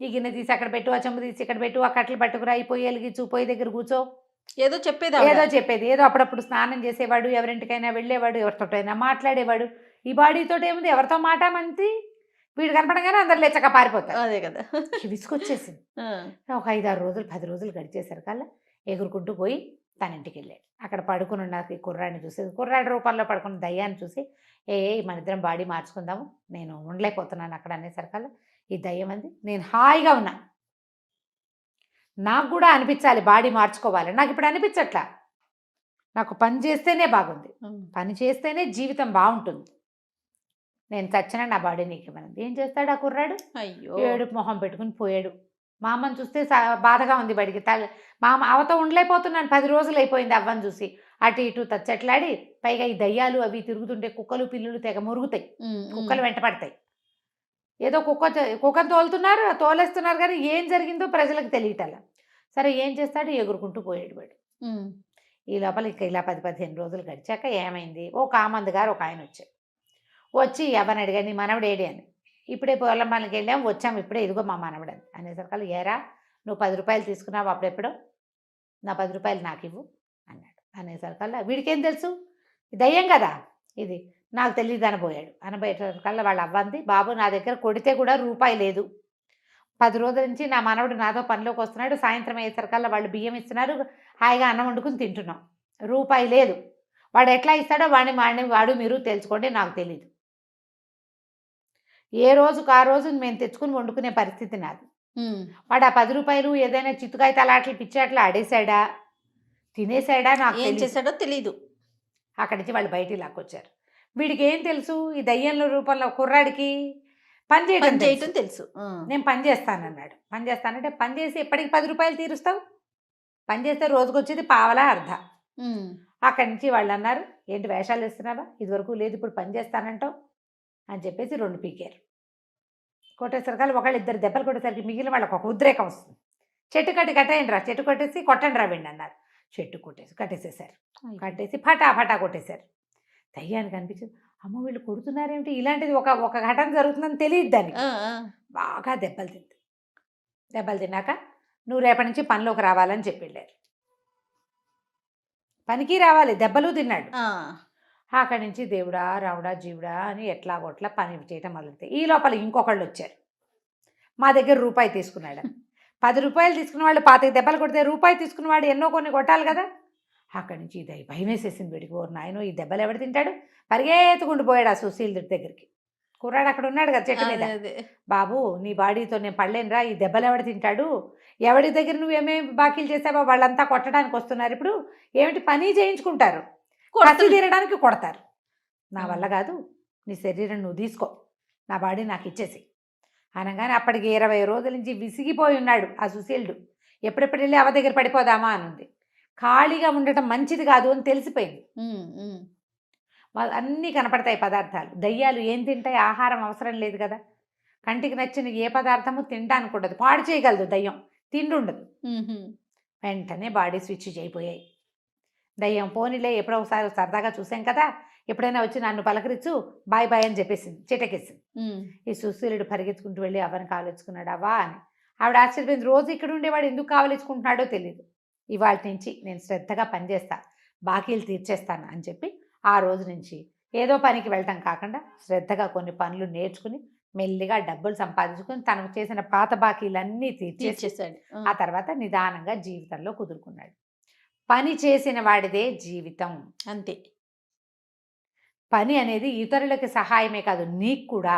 ఈ గిన్నె తీసి అక్కడ పెట్టు, ఆ చెంబు తీసి ఇక్కడ పెట్టు, ఆ కట్టెలు పట్టుకురా, ఈ పొయ్యి వెలిగించు, పొయ్యి దగ్గర కూర్చో, ఏదో చెప్పేది ఏదో చెప్పేది. ఏదో అప్పుడప్పుడు స్నానం చేసేవాడు, ఎవరింటికైనా వెళ్ళేవాడు, ఎవరితోటైనా మాట్లాడేవాడు. ఈ బాడీతో ఏముంది, ఎవరితో మాట మంతి, వీడు కనపడగానే అందరు లేచక పారిపోతారు. అదే కదా. విసుకొచ్చేసింది. ఆ, ఒక 5-6 రోజులు 10 రోజులు గడిచేసరికల్లా ఎగురుకుంటూ పోయి తన ఇంటికి వెళ్ళాడు. అక్కడ పడుకుని ఉన్న ఈ కుర్రాడిని చూసి, కుర్రాడి రూపంలో పడుకున్న దయ్యాన్ని చూసి, మన ఇద్దరం బాడీ మార్చుకుందాము, నేను ఉండలేకపోతున్నాను అక్కడ అనేసరికల్లా ఈ దయ్యం అంది, నేను హాయిగా ఉన్నా, నాకు కూడా అనిపించాలి బాడీ మార్చుకోవాలి, నాకు ఇప్పుడు అనిపించట్లా, నాకు పని చేస్తేనే బాగుంది, పని చేస్తేనే జీవితం బాగుంటుంది, నేను చచ్చినా నా బాడీ నీకు ఇవ్వనంది. ఏం చేస్తాడు ఆ కుర్రాడు? అయ్యో, ఏడుపు మొహం పెట్టుకుని పోయాడు. మా అమ్మని చూస్తే బాధగా ఉంది బడికి. మా అమ్మ అవతో ఉండలేకపోతున్నాను, 10 రోజులు అయిపోయింది అవ్వని చూసి. అటు ఇటు తచ్చట్లాడి, పైగా ఈ దయ్యాలు అవి తిరుగుతుంటే కుక్కలు పిల్లులు తెగ మురుగుతాయి, కుక్కలు వెంట పడతాయి. ఏదో కుక్కను తోలేస్తున్నారు కానీ ఏం జరిగిందో ప్రజలకు తెలియటలా. సరే ఏం చేస్తాడు, ఎగురుకుంటూ పోయాడు వాడు. ఈ లోపల ఇలా 10-15 రోజులు గడిచాక ఏమైంది, ఓ కామంద్ గారు ఒక ఆయన వచ్చి ఎవరిని అడిగాడు, నీ మనవడు ఏడి అని. ఇప్పుడే పొలం పనికి వెళ్ళాం, వచ్చాం ఇప్పుడే, ఇదిగో మా మనవడు అని అనేసరికల్లా, ఏరా నువ్వు 10 రూపాయలు తీసుకున్నావు అప్పుడెప్పుడో, నా 10 రూపాయలు నాకు ఇవ్వు అన్నాడు. అనేసరికల్లా వీడికేం తెలుసు, దయ్యం కదా ఇది, నాకు తెలియదు అనబోయాడు. అనబోయేసరికల్లా వాళ్ళ అవ్వంది, బాబు నా దగ్గర కొడితే కూడా రూపాయి లేదు, 10 రోజుల నుంచి నా మనవడు నాతో పనిలోకి వస్తున్నాడు, సాయంత్రం అయ్యేసరికల్లా వాళ్ళు బియ్యం ఇస్తున్నారు, హాయిగా అన్నం వండుకుని తింటున్నాం, రూపాయి లేదు, వాడు ఎట్లా ఇస్తాడో వాడు మీరు తెలుసుకోండి, నాకు తెలీదు, ఏ రోజుకు ఆ రోజు మేము తెచ్చుకుని వండుకునే పరిస్థితి నాది. వాడు ఆ 10 రూపాయలు ఏదైనా చిత్తుకాయ తలాట్లు పిచ్చాట్లు ఆడేశాడా, తినేశాడా, నాకు ఏం చేశాడో తెలీదు. అక్కడి నుంచి వాళ్ళు బయటికి లాక్కొచ్చారు. వీడికి ఏం తెలుసు, ఈ దయ్యంలో రూపంలో కుర్రాడికి పని చేయటం తెలుసు. నేను పని చేస్తానన్నాడు. పని చేస్తానంటే పని చేసి ఎప్పటికి 10 రూపాయలు తీరుస్తావు, పని చేస్తే రోజుకు వచ్చేది పావలా అర్ధ. అక్కడి నుంచి వాళ్ళు అన్నారు, ఏంటి వేషాలు వేస్తున్నావా, ఇదివరకు లేదు ఇప్పుడు పని చేస్తానంటావు అని చెప్పేసి 2 పీకారు. కొట్టేసరికి ఒకళ్ళు 2 దెబ్బలు కొట్టేసరికి మిగిలిన వాళ్ళకి ఒక ఉద్రేకం వస్తుంది. చెట్టు కట్టేయండి రా, చెట్టు కొట్టేసి కొట్టండి రా వెండి అన్నారు. చెట్టు కట్టేసేసారు, కట్టేసి ఫటా కొట్టేశారు. దయ్యానికి అనిపించింది, అమ్మ వీళ్ళు కొడుతున్నారేమిటి, ఇలాంటిది ఒక ఘటన జరుగుతుందని తెలియదు దానికి. బాగా దెబ్బలు తిన్నాక నువ్వు రేపటి నుంచి పనిలోకి రావాలని చెప్పి వెళ్ళారు. పనికి రావాలి, దెబ్బలు తిన్నాడు. అక్కడి నుంచి దేవుడా రావుడా జీవుడా అని ఎట్లాగొట్లా పని చేయటం మొదలుతాయి. ఈ లోపల ఇంకొకళ్ళు వచ్చారు, మా దగ్గర రూపాయి తీసుకున్నాడు. 10 రూపాయలు తీసుకున్న వాళ్ళు 25 దెబ్బలు కొడితే రూపాయి తీసుకున్నవాడు ఎన్నో కొన్ని కొట్టాలి కదా. అక్కడి నుంచి భయం వేసేసింది వీడికి, ఓ నాయనో ఈ దెబ్బలు ఎవడు తింటాడు, పరిగెత్తుకుంటూ పోయాడు ఆ సుశీల్ దగ్గరికి. కుర్రాడు అక్కడ ఉన్నాడు కదా చెట్టు మీద, బాబు నీ బాడీతో నేను పడలేనురా, ఈ దెబ్బలు ఎవడు తింటాడు, ఎవడి దగ్గర నువ్వేమేమి బాకీలు చేసావో వాళ్ళంతా కొట్టడానికి వస్తున్నారు, ఇప్పుడు ఏమిటి పని చేయించుకుంటారు, కసి తీరడానికి కొడతారు, నా వల్ల కాదు, నీ శరీరం నువ్వు తీసుకో, నా బాడీ నాకు ఇచ్చేసి అనగానే అప్పటికి 20 రోజుల నుంచి విసిగిపోయి ఉన్నాడు ఆ సుశీలుడు. ఎప్పుడెప్పుడు వెళ్ళి అవ దగ్గర పడిపోదామా అని ఉంది. ఖాళీగా ఉండటం మంచిది కాదు అని తెలిసిపోయింది. అన్నీ కనపడతాయి పదార్థాలు, దయ్యాలు ఏం తింటాయి, ఆహారం అవసరం లేదు కదా, కంటికి నచ్చిన ఏ పదార్థము తినడానికి ఉండదు, పాడు చేయగలదు దయ్యం, తిండి ఉండదు. వెంటనే బాడీ స్విచ్ అయిపోయాయి. దయ్యం పోనీలే ఎప్పుడో ఒకసారి సరదాగా చూసాం కదా, ఎప్పుడైనా వచ్చి నన్ను పలకరించు, బాయ్ బాయ్ అని చెప్పేసింది, చిటకేసింది. ఈ సుశీలుడు పరిగెత్తుకుంటూ వెళ్ళి అవని కావలించుకున్నాడు. అవ్వా అని ఆవిడ ఆశ్చర్యపోయింది, రోజు ఇక్కడ ఉండేవాడు ఎందుకు కావలించుకుంటున్నాడో తెలియదు. ఇవాళ నుంచి నేను శ్రద్ధగా పనిచేస్తా, బాకీలు తీర్చేస్తాను అని చెప్పి ఆ రోజు నుంచి ఏదో పనికి వెళ్ళటం కాకుండా శ్రద్ధగా కొన్ని పనులు నేర్చుకుని మెల్లిగా డబ్బులు సంపాదించుకొని తనకు చేసిన పాత బాకీలన్నీ తీర్చేసి తీర్చేసాడు. ఆ తర్వాత నిదానంగా జీవితంలో కుదురుకున్నాడు. పని చేసిన వాడిదే జీవితం. అంతే. పని అనేది ఇతరులకి సహాయమే కాదు, నీకు కూడా.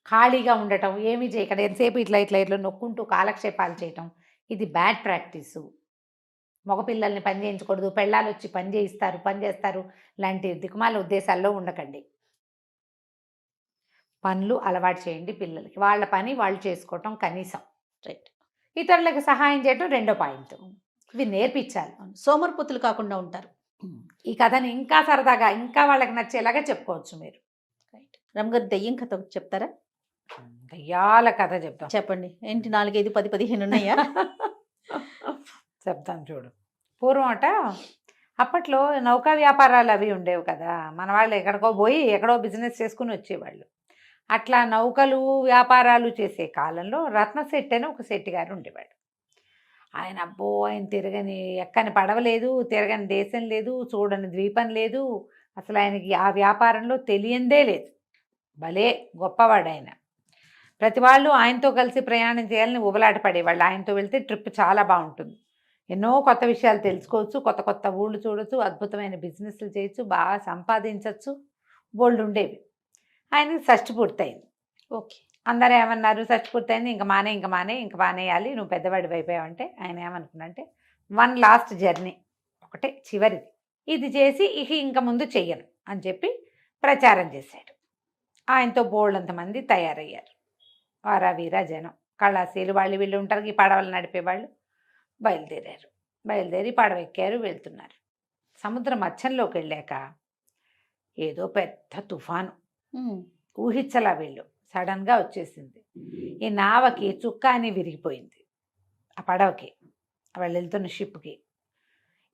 ఖాళీగా ఉండటం, ఏమీ చేయకుండా ఎంతసేపు ఇట్లా ఇట్లా ఇట్లా నొక్కుంటూ కాలక్షేపాలు చేయటం, ఇది బ్యాడ్ ప్రాక్టీసు. మగపిల్లల్ని పని చేయించకూడదు, పెళ్ళాలు వచ్చి పని చేస్తారు లాంటి దిక్కుమాల ఉద్దేశాల్లో ఉండకండి. పనులు అలవాటు చేయండి పిల్లలకి, వాళ్ళ పని వాళ్ళు చేసుకోవటం కనీసం. రైట్. ఇతరులకు సహాయం చేయటం రెండో పాయింట్. ఇవి నేర్పించాలి. సోమరిపోతులు కాకుండా ఉంటారు. ఈ కథని ఇంకా సరదాగా ఇంకా వాళ్ళకి నచ్చేలాగా చెప్పుకోవచ్చు మీరు. రైట్. రమగారు దెయ్యం కథ ఒకటి చెప్తారా? దయ్యాల కథ చెప్తాం. చెప్పండి. ఏంటి 4, 5, 10, 15 ఉన్నాయా? చెప్తాను చూడు. పూర్వం అట అప్పట్లో నౌకా వ్యాపారాలు అవి ఉండేవి కదా, మన వాళ్ళు ఎక్కడికో పోయి ఎక్కడో బిజినెస్ చేసుకుని వచ్చేవాళ్ళు. అట్లా నౌకలు వ్యాపారాలు చేసే కాలంలో రత్నశెట్టి అని ఒక శెట్టి గారు ఉండేవాడు. ఆయన అబ్బో, ఆయన తిరగని ఎక్కని పడవ లేదు, తిరగని దేశం లేదు, చూడని ద్వీపం లేదు, అసలు ఆయనకి ఆ వ్యాపారంలో తెలియందే లేదు. భలే గొప్పవాడు ఆయన. ప్రతి వాళ్ళు ఆయనతో కలిసి ప్రయాణం చేయాలని ఉబలాట పడేవాళ్ళు. ఆయనతో వెళ్తే ట్రిప్ చాలా బాగుంటుంది, ఎన్నో కొత్త విషయాలు తెలుసుకోవచ్చు, కొత్త కొత్త ఊళ్ళు చూడొచ్చు, అద్భుతమైన బిజినెస్లు చేయొచ్చు, బాగా సంపాదించవచ్చు, బోల్డ్ ఉండేవి. ఆయనకి షష్టి పూర్తయింది. ఓకే. అందరూ ఏమన్నారు, షష్టి పూర్తయింది, ఇంక మానేయాలి, నువ్వు పెద్దవాడి అయిపోయావంటే ఆయన ఏమనుకున్నంటే, వన్ లాస్ట్ జర్నీ, ఒకటే చివరిది, ఇది చేసి ఇంక ముందు చెయ్యను అని చెప్పి ప్రచారం చేశాడు. ఆయనతో బోల్డంతమంది తయారయ్యారు. వారా వీరా జనం, కళాశీలు వాళ్ళు వీళ్ళు ఉంటారు, ఈ పడవలు నడిపేవాళ్ళు. బయలుదేరి పడవ ఎక్కారు, వెళ్తున్నారు. సముద్ర మధ్యంలోకి వెళ్ళాక ఏదో పెద్ద తుఫాను, ఊహించలా వీళ్ళు, సడన్గా వచ్చేసింది. ఈ నావకి చుక్కాని విరిగిపోయింది, ఆ పడవకి, వాళ్ళు వెళ్తున్న షిప్కి.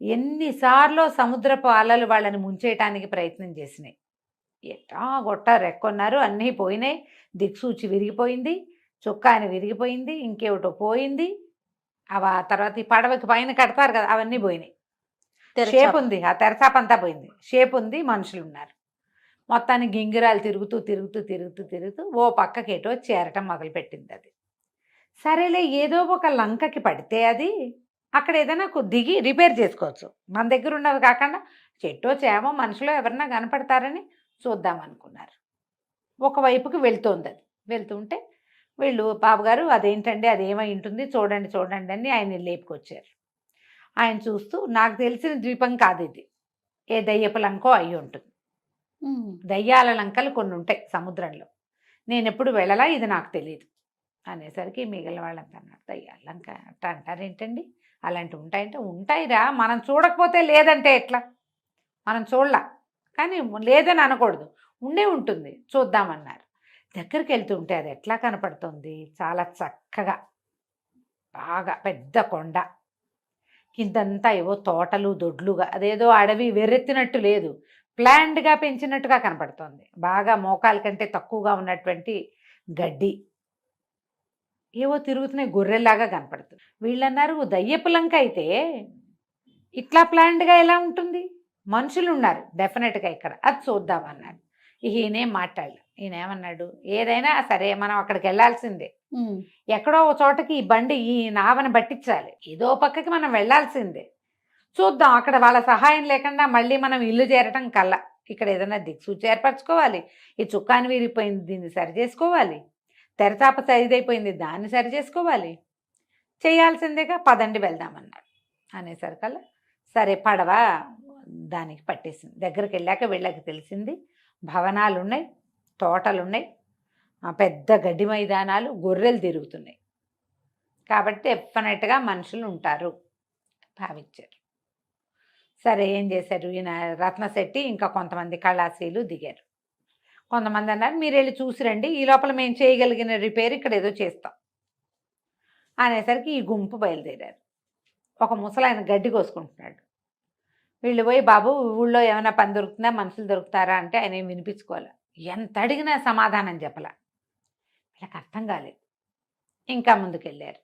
ఎన్నిసార్లు సముద్రపు అలలు వాళ్ళని ముంచేయటానికి ప్రయత్నం చేసినాయి. ఎట్టా గొట్ట రెక్కొన్నారు, అన్నీ పోయినాయి. దిక్సూచి విరిగిపోయింది, చుక్కాని విరిగిపోయింది, ఇంకేమిటో పోయింది. ఆ తర్వాత ఈ పడవకి పైన కడతారు కదా, అవన్నీ పోయినాయి. షేప్ ఉంది, ఆ తెరచాపంతా పోయింది, షేప్ ఉంది, మనుషులు ఉన్నారు. మొత్తాన్ని గింగిరాలు తిరుగుతూ ఓ పక్కకేటో చేరటం మొదలుపెట్టింది అది. సరేలే, ఏదో ఒక లంకకి పడితే అది అక్కడ ఏదైనా దిగి రిపేర్ చేసుకోవచ్చు, మన దగ్గర ఉన్నది కాకుండా చెట్టో చేమో మనుషులో ఎవరన్నా కనపడతారని చూద్దామనుకున్నారు. ఒకవైపుకి వెళ్తోంది అది. వెళ్తుంటే వీళ్ళు, బాబుగారు అదేంటండి, అదేమై ఉంటుంది, చూడండి అని ఆయన లేపుకొచ్చారు. ఆయన చూస్తూ, నాకు తెలిసిన ద్వీపం కాదు ఇది, ఏ దయ్యపు లంకో అయి ఉంటుంది. దయ్యాల లంకలు కొన్ని ఉంటాయి సముద్రంలో, నేను ఎప్పుడు వెళ్ళలా, ఇది నాకు తెలియదు అనేసరికి మిగిలిన వాళ్ళంతా అన్నారు, దయ్యాల లంక అట్ట అంటారేంటండి, అలాంటివి ఉంటాయంటే, ఉంటాయిరా, మనం చూడకపోతే లేదంటే ఎట్లా, మనం చూడలా, కానీ లేదని అనకూడదు, ఉంటుంది, చూద్దామన్నారు. దగ్గరికి వెళ్తుంటే అది ఎట్లా కనపడుతుంది, చాలా చక్కగా, బాగా పెద్ద కొండ, కిందంతా ఏవో తోటలు దొడ్లుగా, అదేదో అడవి వెర్రెత్తినట్టు లేదు, ప్లాండ్గా పెంచినట్టుగా కనపడుతుంది. బాగా మోకాల కంటే తక్కువగా ఉన్నటువంటి గడ్డి, ఏవో తిరుగుతున్నాయి, గొర్రెల్లాగా కనపడుతుంది. వీళ్ళన్నారు, దయ్యపు లంక అయితే ఇట్లా ప్లాండ్గా ఎలా ఉంటుంది, మనుషులు ఉన్నారు డెఫినెట్గా ఇక్కడ, అది చూద్దామన్నారు. ఈయనేం మాట్లాడలే. ఈయన ఏమన్నాడు, ఏదైనా సరే మనం అక్కడికి వెళ్ళాల్సిందే, ఎక్కడో ఒక చోటకి ఈ బండి ఈ నావని పట్టించాలి, ఏదో పక్కకి మనం వెళ్ళాల్సిందే, చూద్దాం. అక్కడ వాళ్ళ సహాయం లేకుండా మళ్ళీ మనం ఇల్లు చేరటం కల్లా ఇక్కడ ఏదైనా దిక్సూచి ఏర్పరచుకోవాలి, ఈ చుక్కాని విరిగిపోయింది దీన్ని సరి చేసుకోవాలి, తెరచాప సరిదైపోయింది దాన్ని సరి చేసుకోవాలి, చేయాల్సిందేగా, పదండి వెళ్దామన్నాడు. అనేసరికల్లా సరే పడవ దానికి పట్టేసింది. దగ్గరికి వెళ్ళాక వీళ్ళకి తెలిసింది, భవనాలు ఉన్నాయి, తోటలు ఉన్నాయి, పెద్ద గడ్డి మైదానాలు, గొర్రెలు తిరుగుతున్నాయి, కాబట్టి డెఫినెట్గా మనుషులు ఉంటారు భావించారు. సరే ఏం చేశారు, ఈయన రత్నశెట్టి ఇంకా కొంతమంది కళాశీలు దిగారు. కొంతమంది అన్నారు, మీరు వెళ్ళి చూసిరండి, ఈ లోపల మేము చేయగలిగిన రిపేర్ ఇక్కడ ఏదో చేస్తాం అనేసరికి ఈ గుంపు బయలుదేరారు. ఒక ముసలాయన గడ్డి కోసుకుంటున్నాడు. వీళ్ళు పోయి, బాబు ఊళ్ళో ఏమైనా పని దొరుకుతుందా, మనుషులు దొరుకుతారా అంటే ఆయన ఏం వినిపించుకోవాలి, ఎంత అడిగినా సమాధానం చెప్పలా. వీళ్ళకి అర్థం కాలేదు. ఇంకా ముందుకెళ్ళారు.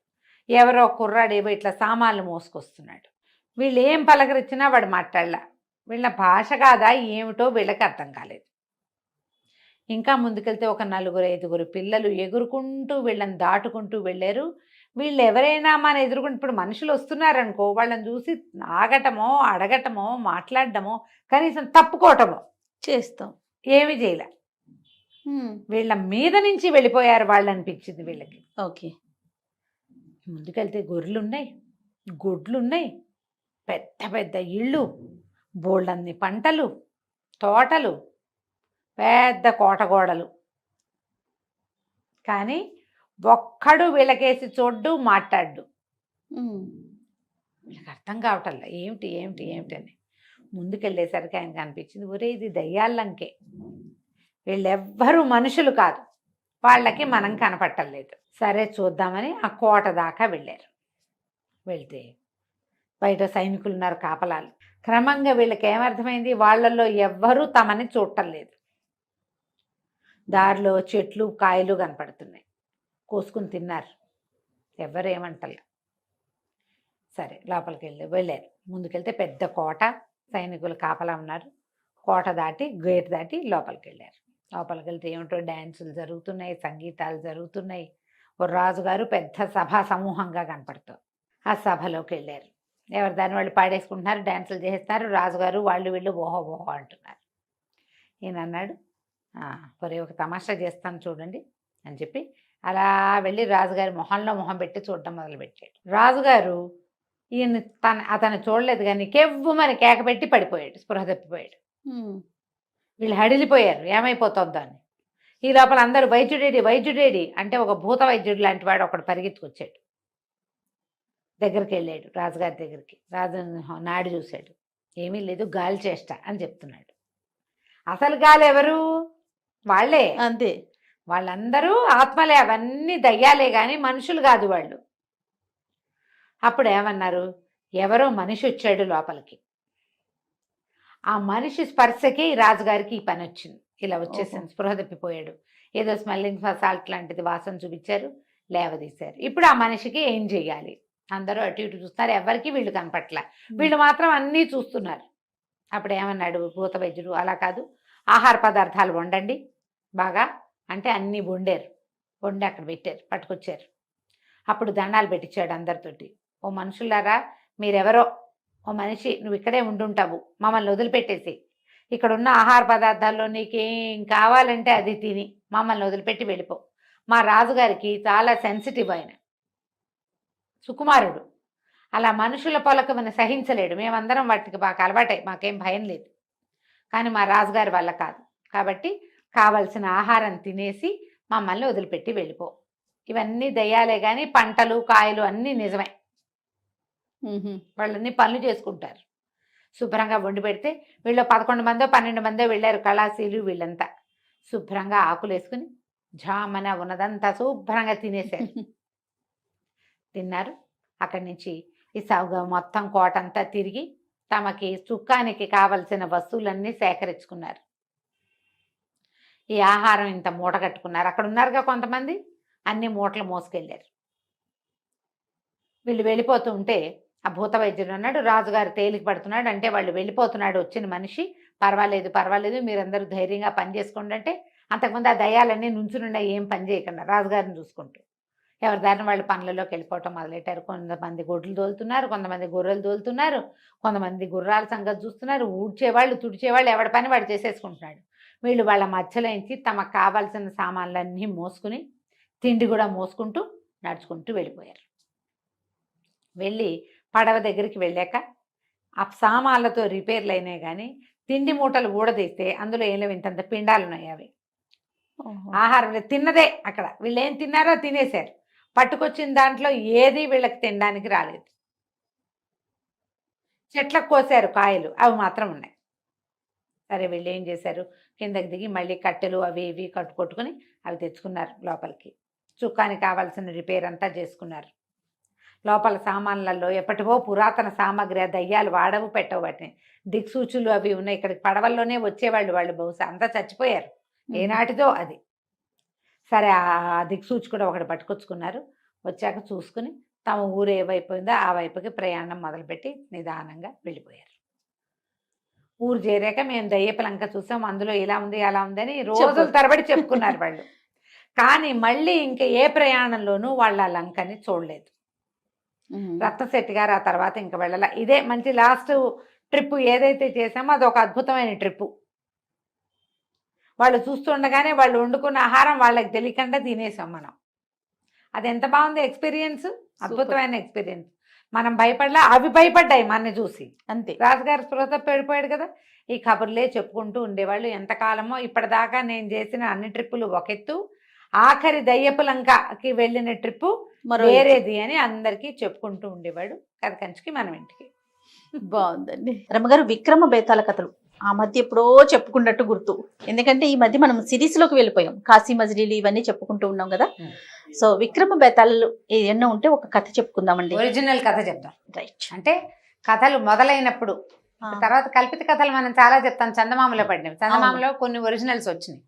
ఎవరో కుర్రాడేవో ఇట్లా సామాన్లు మోసుకొస్తున్నాడు. వీళ్ళు ఏం పలకరించినా వాడు మాట్లాడలా. వీళ్ళ భాష కాదా ఏమిటో వీళ్ళకి అర్థం కాలేదు. ఇంకా ముందుకెళ్తే ఒక 4, 5 పిల్లలు ఎగురుకుంటూ వీళ్ళని దాటుకుంటూ వెళ్ళారు. వీళ్ళు ఎవరైనా మన ఎదురుగుండా ఇప్పుడు మనుషులు వస్తున్నారనుకో, వాళ్ళని చూసి ఆగటమో, అడగటమో, మాట్లాడటమో, కనీసం తప్పుకోవటమో చేస్తాం. ఏమీ చేయలే. వీళ్ళ మీద నుంచి వెళ్ళిపోయారు వాళ్ళు అనిపించింది వీళ్ళకి. ఓకే. ముందుకెళ్తే గొర్రెలున్నాయి, గొడ్లున్నాయి, పెద్ద పెద్ద ఇళ్ళు, బోళ్ళన్ని పంటలు, తోటలు, పెద్ద కోటగోడలు. కానీ ఒక్కడు వీళ్ళకేసి చూడ్డు, మాట్లాడ్డు. వీళ్ళకి అర్థం కావటల్లా ఏమిటి ఏమిటి ఏమిటి అని. ముందుకెళ్ళేసరికి ఆయనకు అనిపించింది, ఒరే ఇది దయ్యాలంకే, వీళ్ళెవ్వరూ మనుషులు కాదు, వాళ్ళకి మనం కనపట్టలేదు. సరే చూద్దామని ఆ కోట దాకా వెళ్ళారు. వెళ్తే బయట సైనికులు ఉన్నారు, కాపలాలు. క్రమంగా వీళ్ళకి ఏమర్థమైంది, వాళ్ళల్లో ఎవ్వరూ తమని చూడటం లేదు. దారిలో చెట్లు కాయలు కనపడుతున్నాయి, కోసుకుని తిన్నారు, ఎవరేమంటలే. సరే లోపలికి వెళ్ళారు. ముందుకెళ్తే పెద్ద కోట, సైనికులు కాపలా ఉన్నారు. కోట దాటి గేట్ దాటి లోపలికి వెళ్ళారు. లోపలికి వెళ్తే ఏమిటో డ్యాన్సులు జరుగుతున్నాయి, సంగీతాలు జరుగుతున్నాయి. ఓ రాజుగారు పెద్ద సభా సమూహంగా కనపడుతుంది. ఆ సభలోకి వెళ్ళారు. ఎవరు దాని వాళ్ళు పాడేసుకుంటున్నారు, డ్యాన్సులు చేస్తారు. రాజుగారు వాళ్ళు వీళ్ళు ఓహో ఓహో అంటున్నారు. ఈయన అన్నాడు, ఒరే ఒక తమాషా చేస్తాను చూడండి అని చెప్పి అలా వెళ్ళి రాజుగారి మొహంలో మొహం పెట్టి చూడడం మొదలుపెట్టాడు. రాజుగారు ఈయన అతను చూడలేదు కానీ కెవ్వుమని కేక పెట్టి పడిపోయాడు, స్పృహ తప్పిపోయాడు. వీళ్ళు హడిలిపోయారు ఏమైపోతుందో అని. ఈ లోపల అందరూ వైద్యుడేడి వైద్యుడేడి అంటే ఒక భూత వైద్యుడు లాంటి వాడు ఒకడు పరిగెత్తుకొచ్చాడు. దగ్గరికి వెళ్ళాడు రాజుగారి దగ్గరికి. రాజు నాడు చూశాడు, ఏమీ లేదు గాలి చేష్ట అని చెప్తున్నాడు. అసలు గాలి ఎవరు? వాళ్ళే, అంతే. వాళ్ళందరూ ఆత్మలే, అవన్నీ దయ్యాలే కానీ మనుషులు కాదు వాళ్ళు. అప్పుడు ఏమన్నారు, ఎవరో మనిషి వచ్చాడు లోపలికి. ఆ మనిషి స్పర్శకి రాజుగారికి ఈ పని వచ్చింది. ఇలా వచ్చేసింది, స్పృహ తప్పిపోయాడు. ఏదో స్మెల్లింగ్ సాల్ట్ లాంటిది వాసన చూపించారు, లేవదీశారు. ఇప్పుడు ఆ మనిషికి ఏం చెయ్యాలి? అందరూ అటు ఇటు చూస్తున్నారు, ఎవరికి వీళ్ళు కనపట్ల, వీళ్ళు మాత్రం అన్నీ చూస్తున్నారు. అప్పుడు ఏమన్నాడు భూత వైద్యుడు, అలా కాదు, ఆహార పదార్థాలు వండండి బాగా అంటే అన్నీ వండారు. వండి అక్కడ పెట్టారు, పట్టుకొచ్చారు. అప్పుడు దండాలు పెట్టించాడు అందరితోటి. ఓ మనుషులారా, మీరెవరో, ఓ మనిషి నువ్వు ఇక్కడే ఉండుంటావు, మమ్మల్ని వదిలిపెట్టేసి ఇక్కడ ఉన్న ఆహార పదార్థాల్లో నీకేం కావాలంటే అది తిని మమ్మల్ని వదిలిపెట్టి వెళ్ళిపో. మా రాజుగారికి చాలా సెన్సిటివ్, ఆయన సుకుమారుడు, అలా మనుషుల పొలకమని సహించలేడు. మేమందరం వాటికి బాగా అలవాటై మాకేం భయం లేదు, కానీ మా రాజుగారి వల్ల కాదు. కాబట్టి కావలసిన ఆహారం తినేసి మమ్మల్ని వదిలిపెట్టి వెళ్ళిపో. ఇవన్నీ దయ్యాలే కానీ పంటలు కాయలు అన్నీ నిజమే. వాళ్ళన్నీ పనులు చేసుకుంటారు. శుభ్రంగా వండి పెడితే వీళ్ళు 11 మందో 12 మందో వెళ్ళారు, కళాశీలు వీళ్ళంతా. శుభ్రంగా ఆకులు వేసుకుని జామన ఉన్నదంతా శుభ్రంగా తినేశారు. తిన్నారు. అక్కడి నుంచి ఈ మొత్తం కోటంతా తిరిగి తమకి సుఖానికి కావలసిన వస్తువులన్నీ సేకరించుకున్నారు. ఈ ఆహారం ఇంత మూట కట్టుకున్నారు. అక్కడ ఉన్నారుగా కొంతమంది, అన్ని మూటలు మోసుకెళ్ళారు. వీళ్ళు వెళ్ళిపోతూ ఉంటే ఆ భూత వైద్యుడు అన్నాడు, రాజుగారు తేలిక పడుతున్నాడు అంటే వాళ్ళు వెళ్ళిపోతున్నాడు వచ్చిన మనిషి, పర్వాలేదు పర్వాలేదు మీరందరూ ధైర్యంగా పని చేసుకోండి అంటే, అంతకుముందు ఆ దయ్యాలన్నీ నుంచునున్నాయి ఏం పని చేయకుండా రాజుగారిని చూసుకుంటూ. ఎవరి దారిని వాళ్ళు పనులలోకి వెళ్ళిపోవటం మొదలెట్టారు. కొంతమంది గొడ్లు తోలుతున్నారు, కొంతమంది గొర్రెలు తోలుతున్నారు, కొంతమంది గుర్రాల సంగతి చూస్తున్నారు. ఊడ్చేవాళ్ళు తుడిచేవాళ్ళు ఎవడి పని వాడు చేసేసుకుంటున్నాడు. వీళ్ళు వాళ్ళ మధ్యలో నుంచి తమకు కావాల్సిన సామాన్లన్నీ మోసుకుని తిండి కూడా మోసుకుంటూ నడుచుకుంటూ వెళ్ళిపోయారు. వెళ్ళి పడవ దగ్గరికి వెళ్ళాక ఆ సామాన్లతో రిపేర్లు అయినాయి కానీ తిండి మూటలు ఊడదీస్తే అందులో ఏం లేవు, ఇంతంత పిండాలు ఉన్నాయి. అవి ఆహారం తిన్నదే. అక్కడ వీళ్ళు ఏం తిన్నారో తినేశారు. పట్టుకొచ్చిన దాంట్లో ఏది వీళ్ళకి తినడానికి రాలేదు. చెట్లకు కోసారు కాయలు, అవి మాత్రం ఉన్నాయి. సరే వీళ్ళు ఏం చేశారు, కిందకి దిగి మళ్ళీ కట్టెలు అవి ఇవి కట్టుకొట్టుకుని అవి తెచ్చుకున్నారు లోపలికి. చుక్కానికి కావాల్సిన రిపేర్ అంతా చేసుకున్నారు. లోపల సామాన్లలో ఎప్పటివో పురాతన సామాగ్రి, దయ్యాలు వాడవు పెట్టవు వాటిని. దిక్సూచులు అవి ఉన్నాయి. ఇక్కడికి పడవల్లోనే వచ్చేవాళ్ళు, వాళ్ళు బహుశా అంతా చచ్చిపోయారు ఏనాటిదో అది. సరే ఆ దిక్సూచి కూడా ఒకటి పట్టుకొచ్చుకున్నారు. వచ్చాక చూసుకుని తమ ఊరు ఏ వైపు ఉందో ఆ వైపుకి ప్రయాణం మొదలుపెట్టి నిదానంగా వెళ్ళిపోయారు. ఊరు చేరాక మేము దయ్యపు లంక చూసాం, అందులో ఇలా ఉంది అలా ఉందని రోజుల తరబడి చెప్పుకున్నారు వాళ్ళు. కానీ మళ్ళీ ఇంకా ఏ ప్రయాణంలోనూ వాళ్ళు ఆ లంకని చూడలేదు. రత్నశెట్టి గారు ఆ తర్వాత ఇంకా వెళ్ళాల. ఇదే మంచి లాస్ట్ ట్రిప్ ఏదైతే చేసామో అది ఒక అద్భుతమైన ట్రిప్పు. వాళ్ళు చూస్తుండగానే వాళ్ళు వండుకున్న ఆహారం వాళ్ళకి తెలియకుండా తినేసాం మనం. అది ఎంత బాగుంది ఎక్స్పీరియన్స్, అద్భుతమైన ఎక్స్పీరియన్స్. మనం భయపడలా, అవి భయపడ్డాయి మన చూసి. అంతే. రాజుగారు స్పృహతో పెడిపోయాడు కదా. ఈ కబుర్లే చెప్పుకుంటూ ఉండేవాళ్ళు ఎంతకాలమో. ఇప్పటిదాకా నేను చేసిన అన్ని ట్రిప్పులు ఒక ఎత్తు, ఆఖరి దయ్యపు లంకకి వెళ్ళిన ట్రిప్పు వేరేది అని అందరికీ చెప్పుకుంటూ ఉండేవాడు. కథ కంచికి మనం ఇంటికి. బాగుందండి. రమ్మగారు, విక్రమ బేతాళ కథలు ఆ మధ్య ఎప్పుడో చెప్పుకున్నట్టు గుర్తు. ఎందుకంటే ఈ మధ్య మనం సిరీస్ లోకి వెళ్ళిపోయాం, కాశీ మజిలీలు ఇవన్నీ చెప్పుకుంటూ ఉన్నాం కదా. సో విక్రమ బేతాళాలు ఏమన్నా ఉంటే ఒక కథ చెప్పుకుందామండి. ఒరిజినల్ కథ చెప్దాం. రైట్. అంటే కథలు మొదలైనప్పుడు తర్వాత కల్పిత కథలు మనం చాలా చెప్తాం. చందమామలో పడినవి, చందమామలో కొన్ని ఒరిజినల్స్ వచ్చినాయి.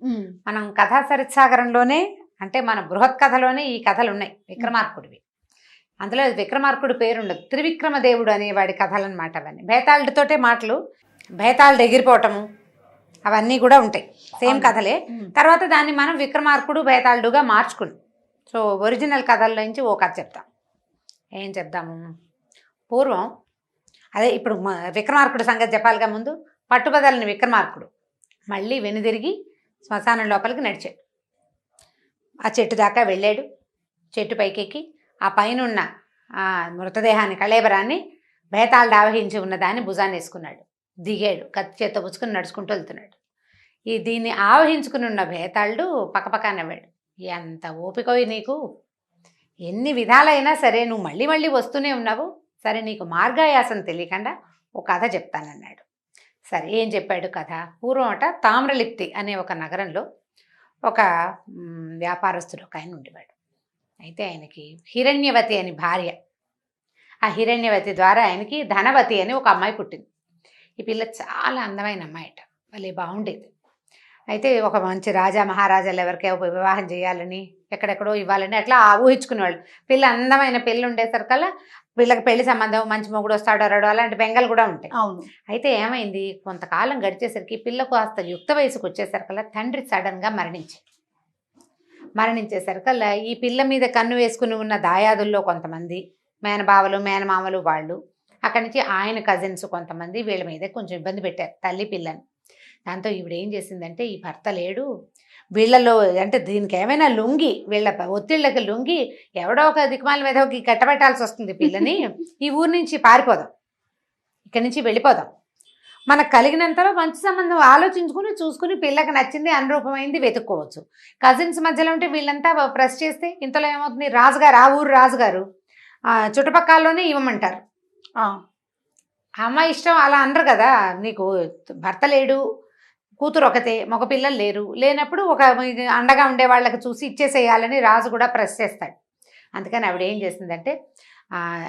మనం కథా సరిత్సాగరంలోనే అంటే మన బృహత్ కథలోనే ఈ కథలు ఉన్నాయి విక్రమార్కుడివి. అందులో విక్రమార్కుడు పేరుండదు, త్రివిక్రమ దేవుడు అనేవాడి కథలు అనమాట అవన్నీ. బేతాళుడితోటే మాటలు, బేతాళుడు ఎగిరిపోవటము అవన్నీ కూడా ఉంటాయి, సేమ్ కథలే. తర్వాత దాన్ని మనం విక్రమార్కుడు బేతాళుడుగా మార్చుకున్నాం. సో ఒరిజినల్ కథల్లో నుంచి ఓ కథ చెప్తాం. ఏం చెప్దాము? పూర్వం అదే ఇప్పుడు విక్రమార్కుడు సంగతి చెప్పాలిగా. ముందు పట్టుబదలని విక్రమార్కుడు మళ్ళీ వెనుదిరిగి శ్మశానం లోపలికి నడిచాడు. ఆ చెట్టు దాకా వెళ్ళాడు. చెట్టు పైకెక్కి ఆ పైనున్న ఆ మృతదేహాన్ని, కళేబరాన్ని బేతాళుడు ఆవహించి ఉన్న దాన్ని భుజాన్ని వేసుకున్నాడు. దిగాడు, కత్తి చేత్తో పుచ్చుకుని నడుచుకుంటూ వెళ్తున్నాడు. దీన్ని ఆవహించుకుని ఉన్న బేతాళుడు పక్కపక్క నవ్వాడు. ఎంత ఓపికవి నీకు, ఎన్ని విధాలైనా సరే నువ్వు మళ్ళీ మళ్ళీ వస్తూనే ఉన్నావు. సరే నీకు మార్గాయాసం తెలియకుండా ఒక కథ చెప్తానన్నాడు. సరే ఏం చెప్పాడు కథ? పూర్వమట తామ్రలిప్తి అనే ఒక నగరంలో ఒక వ్యాపారస్తుడు ఒక ఆయన ఉండేవాడు. అయితే ఆయనకి హిరణ్యవతి అని భార్య. ఆ హిరణ్యవతి ద్వారా ఆయనకి ధనవతి అని ఒక అమ్మాయి పుట్టింది. ఈ పిల్ల చాలా అందమైన అమ్మాయిట, భలే బాగుండేది. అయితే ఒక మంచి రాజా మహారాజాలు ఎవరికైనా వివాహం చేయాలని, ఎక్కడెక్కడో ఇవ్వాలని అట్లా ఊహించుకునేవాళ్ళు. పిల్ల అందమైన పిల్ల ఉండేసరికల్లా వీళ్ళకి పెళ్లి సంబంధం, మంచి మొగుడు వస్తాడో రాడో అలాంటి బెంగలు కూడా ఉంటాయి. అవును. అయితే ఏమైంది, కొంతకాలం గడిచేసరికి పిల్లకు కాస్త యుక్త వయసుకు వచ్చేసరికల్లా తండ్రి సడన్గా మరణించేసరికల్లా ఈ పిల్ల మీద కన్ను వేసుకుని ఉన్న దాయాదుల్లో కొంతమంది మేనబావలు మేనమామలు వాళ్ళు, అక్కడి నుంచి ఆయన కజిన్స్ కొంతమంది వీళ్ళ మీద కొంచెం ఇబ్బంది పెట్టారు తల్లి పిల్లని. దాంతో ఈవిడ ఏం చేసిందంటే, ఈ భర్త లేడు వీళ్ళలో, అంటే దీనికి ఏమైనా లొంగి, వీళ్ళ ఒత్తిళ్ళకి లొంగి ఎవడో ఒక దిక్మాల మీద కట్టబెట్టాల్సి వస్తుంది పిల్లని. ఈ ఊరి నుంచి పారిపోదాం, ఇక్కడి నుంచి వెళ్ళిపోదాం, మనకు కలిగినంతలో మంచి సంబంధం ఆలోచించుకుని చూసుకుని పిల్లకి నచ్చింది అనురూపమైంది వెతుక్కోవచ్చు. కజిన్స్ మధ్యలో ఉంటే వీళ్ళంతా ప్రెస్ చేస్తే ఇంతలో ఏమవుతుంది, రాజుగారు, ఆ ఊరు రాజుగారు చుట్టుపక్కలలోనే ఇవ్వమంటారు. అమ్మాయి ఇష్టం అలా అనరు కదా. నీకు భర్త లేడు, కూతురు ఒకతే, మగ పిల్లలు లేనప్పుడు ఒక అండగా ఉండే వాళ్ళకి చూసి ఇచ్చేసేయాలని రాజు కూడా ప్రెస్ చేస్తాడు. అందుకని ఆవిడ ఏం చేసిందంటే,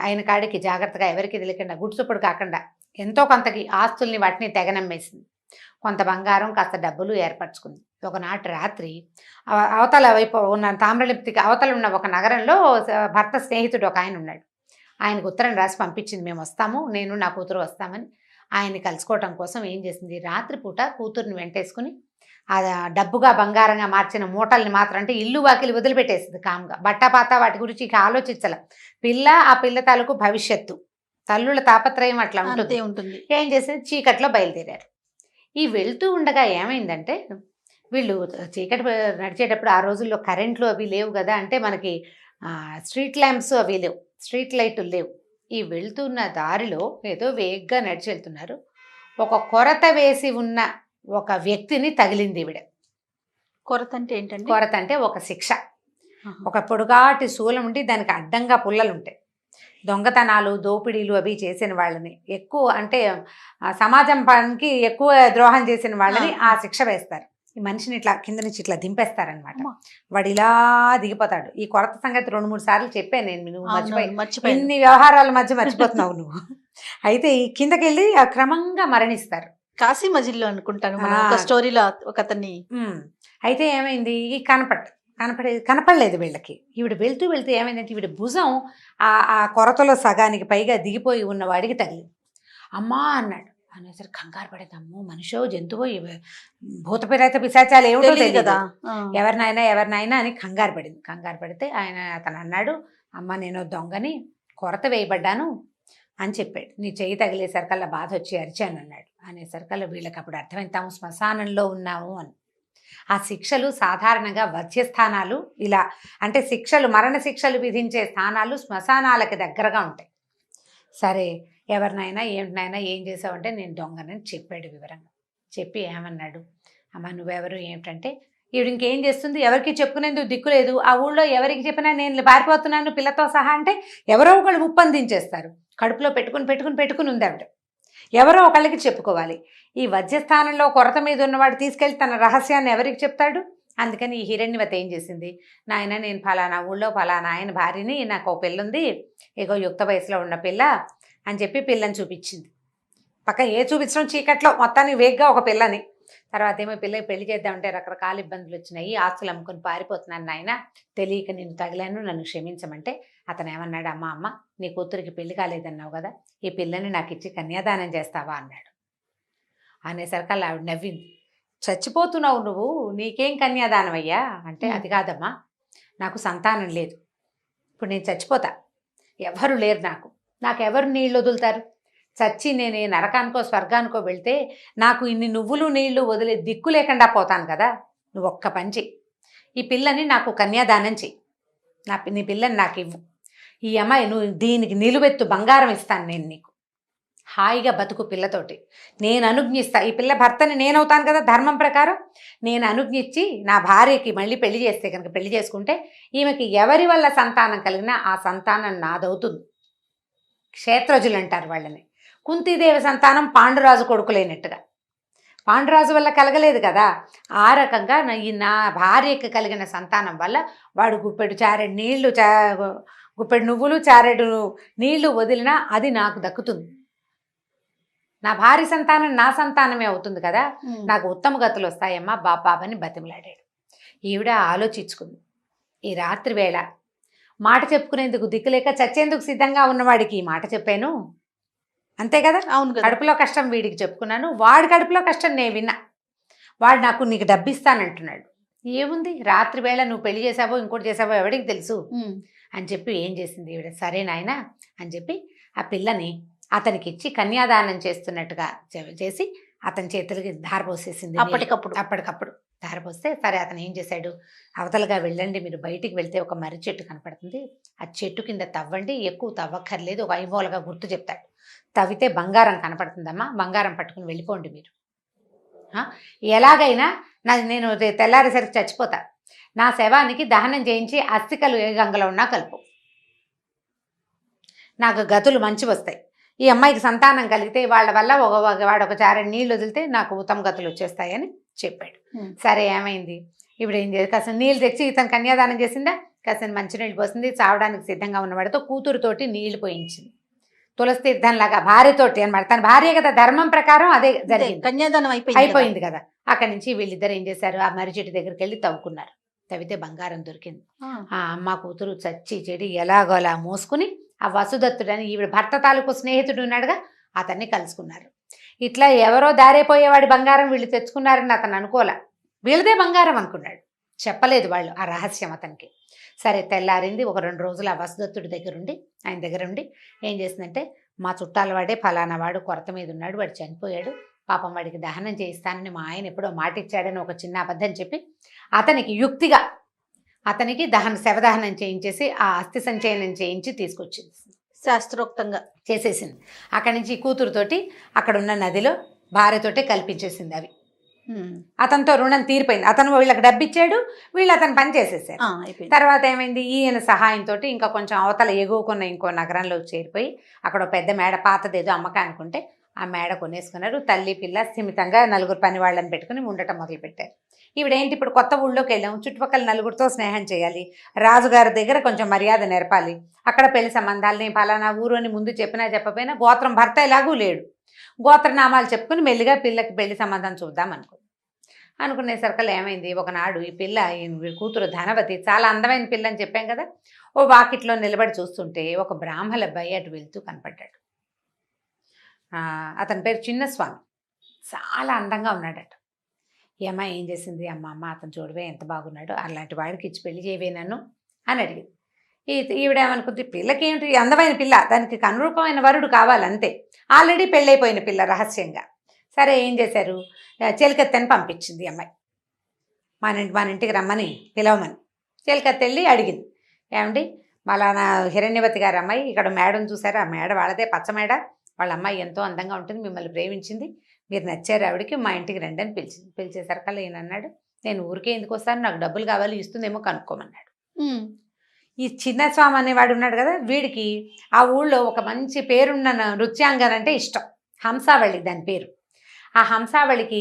ఆయన కాడికి జాగ్రత్తగా ఎవరికి తెలియకుండా గుడ్సుప్పుడు కాకుండా ఎంతో కొంతకి ఆస్తుల్ని వాటిని తెగనమ్మేసింది. కొంత బంగారం, కాస్త డబ్బులు ఏర్పరచుకుంది. ఒకనాటి రాత్రి అవతల వైపు ఉన్న తామ్రలిప్తికి అవతల ఉన్న ఒక నగరంలో భర్త స్నేహితుడు ఒక ఆయన ఉన్నాడు. ఆయనకు ఉత్తరం రాసి పంపించింది, మేము వస్తాము, నేను నా కూతురు వస్తామని. ఆయన్ని కలుసుకోవటం కోసం ఏం చేసింది, రాత్రిపూట కూతుర్ని వెంటేసుకుని ఆ డబ్బుగా బంగారంగా మార్చిన మూటల్ని మాత్రం, అంటే ఇల్లు వాకిలి వదిలిపెట్టేసింది కామ్గా. బట్టపాత వాటి గురించి ఇక ఆలోచించాల. పిల్ల, ఆ పిల్ల తాలూకు భవిష్యత్తు, తల్లుల తాపత్రయం అట్లా ఉంటుంది. ఏం చేసింది, చీకట్లో బయలుదేరారు. ఈ వెళ్తూ ఉండగా ఏమైందంటే, వీళ్ళు చీకటి నడిచేటప్పుడు ఆ రోజుల్లో కరెంట్లు అవి లేవు కదా, అంటే మనకి స్ట్రీట్ ల్యాంప్స్ అవి లేవు, స్ట్రీట్ లైట్లు లేవు. ఈ వెళ్తున్న దారిలో ఏదో వేగ్గా నడిచి వెళ్తున్నారు. ఒక కొరత వేసి ఉన్న ఒక వ్యక్తిని తగిలింది ఈవిడ. కొరత అంటే ఏంటండి? కొరత అంటే ఒక శిక్ష. ఒక పొడుగాటి శూలం ఉండి దానికి అడ్డంగా పుల్లలు ఉంటాయి. దొంగతనాలు, దోపిడీలు అవి చేసిన వాళ్ళని, ఎక్కువ అంటే సమాజం పనికి ఎక్కువ ద్రోహం చేసిన వాళ్ళని ఆ శిక్ష వేస్తారు. ఈ మనిషిని ఇట్లా కింద నుంచి ఇట్లా దింపేస్తారనమాట. వాడు ఇలా దిగిపోతాడు. ఈ కొరత సంగతి 2-3 సార్లు చెప్పాను నేను, నువ్వు మర్చిపోయి ఇన్ని వ్యవహారాల మధ్య మర్చిపోతున్నావు నువ్వు. అయితే ఈ కిందకి వెళ్ళి క్రమంగా మరణిస్తారు. కాశీ మజిల్లో అనుకుంటాను ఒక స్టోరీలో ఒక అతన్ని. అయితే ఏమైంది, ఈ కనపట్టు కనపడలేదు వీళ్ళకి. ఈవిడ వెళ్తూ వెళ్తూ ఏమైందంటే ఈవిడ భుజం ఆ కొరతలో సగానికి పైగా దిగిపోయి ఉన్నవాడికి తగిలింది. అమ్మా అన్నాడు. అనేసరికి కంగారు పడేది. అమ్మో మనిషో జంతువో భూత ప్రేత పిశాచాలు ఏమిటో తెలీదు తెలియదు కదా. ఎవరినైనా అని కంగారు పడింది. కంగారు పడితే అతను అన్నాడు, అమ్మ నేను దొంగని, కొరత వేయబడ్డాను అని చెప్పాడు. నీ చెయ్యి తగిలేసరికల్లా బాధ వచ్చి అరిచాను అన్నాడు. అనేసరికల్లా వీళ్ళకి అప్పుడు అర్థమైంది తాము శ్మశానంలో ఉన్నాము అని. ఆ శిక్షలు సాధారణంగా వధ్యస్థానాలు ఇలా అంటే మరణ శిక్షలు విధించే స్థానాలు శ్మశానాలకి దగ్గరగా ఉంటాయి. సరే ఎవరినైనా ఏమిటినైనా ఏం చేసావంటే నేను దొంగనని చెప్పాడు వివరంగా. చెప్పి ఏమన్నాడు, అమ్మ నువ్వెవరు ఏమిటంటే ఈవిడ ఇంకేం చేస్తుంది, ఎవరికి చెప్పుకునేందుకు దిక్కులేదు. ఆ ఊళ్ళో ఎవరికి చెప్పినా నేను పారిపోతున్నాను పిల్లతో సహా అంటే ఎవరో ఒకళ్ళు ఉప్పందించేస్తారు. కడుపులో పెట్టుకుని ఉంది ఆవిడ. ఎవరో ఒకళ్ళకి చెప్పుకోవాలి. ఈ వధ్యస్థానంలో కొరత మీద ఉన్నవాడు తీసుకెళ్ళి తన రహస్యాన్ని ఎవరికి చెప్తాడు? అందుకని ఈ హిరణ్యవతి ఏం చేసింది, నాయన నేను ఫలానా ఊళ్ళో ఫలానా ఆయన భార్యని, నాకు ఒక పిల్ల ఉంది, ఇగో యుక్త వయసులో ఉన్న పిల్ల అని చెప్పి పిల్లని చూపించింది. చూపించడం చీకట్లో మొత్తానికి వేగ్గా ఒక పిల్లని. తర్వాత ఏమో పిల్లకి పెళ్లి చేద్దామంటే రకరకాల ఇబ్బందులు వచ్చినాయి, ఆస్తులు అమ్ముకొని పారిపోతున్నాను నాయన, తెలియక నేను తగిలాను, నన్ను క్షమించమంటే అతను ఏమన్నాడు, అమ్మ నీ కూతురికి పెళ్లి కాలేదన్నావు కదా, ఈ పిల్లని నాకు ఇచ్చి కన్యాదానం చేస్తావా అన్నాడు. అనేసరికి ఆవిడ నవ్వింది. చచ్చిపోతున్నావు నువ్వు, నీకేం కన్యాదానం అయ్యా అంటే, అది కాదమ్మా నాకు సంతానం లేదు, ఇప్పుడు నేను చచ్చిపోతా, ఎవరు లేరు నాకెవరు నీళ్ళు వదులుతారు, చచ్చి నేను నరకానికో స్వర్గానికో వెళ్తే నాకు ఇన్ని నువ్వులు నీళ్లు వదిలే దిక్కు లేకుండా పోతాను కదా, నువ్వు ఒక్క పని చెయ్యి, ఈ పిల్లని నాకు కన్యాదానం చెయ్యి, నీ పిల్లని నాకు ఇవ్వు, ఈ అమ్మాయి నువ్వు దీనికి నిలువెత్తు బంగారం ఇస్తాను నేను నీకు, హాయిగా బతుకు పిల్లతోటి, నేను అనుజ్ఞిస్తా, ఈ పిల్ల భర్తని నేనవుతాను కదా ధర్మం ప్రకారం, నేను అనుజ్ఞించి నా భార్యకి మళ్ళీ పెళ్లి చేస్తే కనుక పెళ్లి చేసుకుంటే ఈమెకి ఎవరి వల్ల సంతానం కలిగినా ఆ సంతానం నాదవుతుంది. క్షేత్రజులు అంటారు వాళ్ళని. కుంతీదేవి సంతానం పాండురాజు కొడుకులైనట్టుగా, పాండురాజు వల్ల కలగలేదు కదా, ఆ రకంగా నా భార్యకి కలిగిన సంతానం వల్ల వాడు గుప్పెడు నువ్వులు చారెడు నీళ్లు వదిలినా అది నాకు దక్కుతుంది, నా భార్య సంతానం నా సంతానమే అవుతుంది కదా, నాకు ఉత్తమ గతులు వస్తాయమ్మా బాబాని బతిమలాడాడు. ఈవిడ ఆలోచించుకుంది, ఈ రాత్రి వేళ మాట చెప్పుకునేందుకు దిక్కులేక చచ్చేందుకు సిద్ధంగా ఉన్నవాడికి ఈ మాట చెప్పాను, అంతే కదా, అవును కదా, కడుపులో కష్టం వీడికి చెప్పుకున్నాను, వాడి కడుపులో కష్టం నేను విన్నా, వాడు నీకు డబ్బిస్తానంటున్నాడు, ఏముంది రాత్రి వేళ నువ్వు పెళ్లి చేసావో ఇంకోటి చేసావో ఎవడికి తెలుసు అని చెప్పి ఏం చేసింది ఈవిడ, సరే నాయన అని చెప్పి ఆ పిల్లని అతనికి ఇచ్చి కన్యాదానం చేస్తున్నట్టుగా చేసి అతని చేతులకి ధారపోసేసింది. అప్పటికప్పుడు ధారపోస్తే సరే అతను ఏం చేశాడు, అవతలగా వెళ్ళండి, మీరు బయటికి వెళ్తే ఒక మర్రి చెట్టు కనపడుతుంది, ఆ చెట్టు కింద తవ్వండి, ఎక్కువ తవ్వక్కర్లేదు, ఒక ఐమూలగా గుర్తు చెప్తాడు, తవ్వితే బంగారం కనపడుతుందమ్మా, బంగారం పట్టుకుని వెళ్ళిపోండి మీరు, ఎలాగైనా నేను తెల్లారేసరికి చచ్చిపోతా, నా శవానికి దహనం చేయించి అస్థికలు ఏ గంగలో ఉన్నా కలుపు, నాకు గతులు మంచి వస్తాయి, ఈ అమ్మాయికి సంతానం కలిగితే వాళ్ళ వల్ల వాడు ఒక చారెడు నీళ్ళు వదిలితే నాకు ఉత్తమ గతులు వచ్చేస్తాయని చెప్పాడు. సరే ఏమైంది, ఇప్పుడు ఏం చేసి కాసిన నీళ్ళు తెచ్చి ఇతను కన్యాదానం చేసిందా, కాసిన మంచినీళ్ళు పోసింది, చావడానికి సిద్ధంగా ఉన్నవాడితో కూతురుతోటి నీళ్లు పోయించింది, తులసి తీర్థంలాగా భార్యతోటి అనమాట, తన భార్య కదా ధర్మం ప్రకారం అదే జరిగింది, కన్యాదానం అయిపోయింది కదా. అక్కడి నుంచి వీళ్ళిద్దరు ఏం చేశారు, ఆ మర్రి చెట్టు దగ్గరికి వెళ్ళి తవ్వుకున్నారు, తవ్వితే బంగారం దొరికింది. ఆ అమ్మ కూతురు చచ్చి చెడి ఎలాగోలా మోసుకుని ఆ వసుదత్తుడని ఈవిడ భర్త తాలూకు స్నేహితుడు ఉన్నాడుగా అతన్ని కలుసుకున్నారు. ఇట్లా ఎవరో దారైపోయేవాడి బంగారం వీళ్ళు తెచ్చుకున్నారని అతను అనుకోలే, వీళ్ళదే బంగారం అనుకున్నాడు, చెప్పలేదు వాళ్ళు ఆ రహస్యం అతనికి. సరే తెల్లారింది, ఒక 2 రోజులు ఆ వసుదత్తుడి ఆయన దగ్గర ఉండి ఏం చేసిందంటే, మా చుట్టాల వాడే ఫలానా వాడు కొరత మీద ఉన్నాడు, వాడు చనిపోయాడు, పాపం వాడికి దహనం చేయిస్తానని మా ఆయన ఎప్పుడో మాట ఇచ్చాడని ఒక చిన్న అబద్ధం చెప్పి అతనికి యుక్తిగా శవదహనం చేయించేసి ఆ అస్థి సంచయనం చేయించి తీసుకొచ్చింది, శాస్త్రోక్తంగా చేసేసింది. అక్కడి నుంచి కూతురుతోటి అక్కడ ఉన్న నదిలో భార్యతోటే కల్పించేసింది. అవి అతనితో రుణం తీరిపోయింది, అతను వీళ్ళకి డబ్బిచ్చాడు, వీళ్ళు అతను పని చేసేసారు. తర్వాత ఏమైంది, ఈయన సహాయంతో ఇంకా కొంచెం అవతల ఎగువకున్న ఇంకో నగరంలో చేరిపోయి అక్కడ పెద్ద మేడ పాతదేదో అమ్మకానికి ఉంటే ఆ మేడ కొనేసుకున్నారు. తల్లి పిల్ల స్థిమితంగా 4 పని వాళ్ళని పెట్టుకుని ఉండటం మొదలుపెట్టారు. ఈవిడేంటి, ఇప్పుడు కొత్త ఊళ్ళోకి వెళ్ళాము, చుట్టుపక్కల 4 స్నేహం చేయాలి, రాజుగారి దగ్గర కొంచెం మర్యాద నేర్పాలి, అక్కడ పెళ్లి సంబంధాలని ఫలానా ఊరు అని ముందు చెప్పినా చెప్పపోయినా గోత్రం భర్త ఎలాగూ లేడు, గోత్రనామాలు చెప్పుకుని మెల్లిగా పిల్లకి పెళ్లి సంబంధం చూద్దాం అనుకుంది. అనుకునేసరికల్లా ఏమైంది, ఒకనాడు ఈ పిల్ల వీడి కూతురు ధనవతి చాలా అందమైన పిల్ల అని చెప్పాం కదా, ఓ వాకిట్లో నిలబడి చూస్తుంటే ఒక బ్రాహ్మణ అబ్బాయి అటు వెళ్తూ కనపడ్డాడు. అతని పేరు చిన్నస్వామి. చాలా అందంగా ఉన్నాడట. ఈ అమ్మాయి ఏం చేసింది, అమ్మ అతను చూడవే ఎంత బాగున్నాడు, అలాంటి వాడికి ఇచ్చి పెళ్లి చేయవే నన్ను అని అడిగింది. ఈవిడేమనుకుంది, పిల్లకి ఏమిటి అందమైన పిల్ల, దానికి అనురూపమైన వరుడు కావాలంతే. ఆల్రెడీ పెళ్ళైపోయిన పిల్ల రహస్యంగా. సరే ఏం చేశారు, చెలికత్తెని పంపించింది అమ్మాయి. మన ఇంటికి రమ్మని పిలవమని. చెలికత్తె వెళ్ళి అడిగింది, ఏమండి మళ్ళా హిరణ్యవతి గారు అమ్మాయి ఇక్కడ మేడం చూసారా, ఆ మేడ వాళ్ళదే పచ్చ మేడ, వాళ్ళ అమ్మాయి ఎంతో అందంగా ఉంటుంది, మిమ్మల్ని ప్రేమించింది, మీరు నచ్చారు ఆవిడకి, మా ఇంటికి రండి అని పిలిచింది. పిలిచేసరికల్లా ఈయన అన్నాడు, నేను ఊరికే ఎందుకు వస్తాను, నాకు డబ్బులు కావాలి, ఇస్తుందేమో కనుక్కోమన్నాడు. ఈ చిన్నస్వామి అనేవాడు ఉన్నాడు కదా, వీడికి ఆ ఊళ్ళో ఒక మంచి పేరున్న నృత్యాంగన అంటే ఇష్టం, హంసావళి దాని పేరు. ఆ హంసావళికి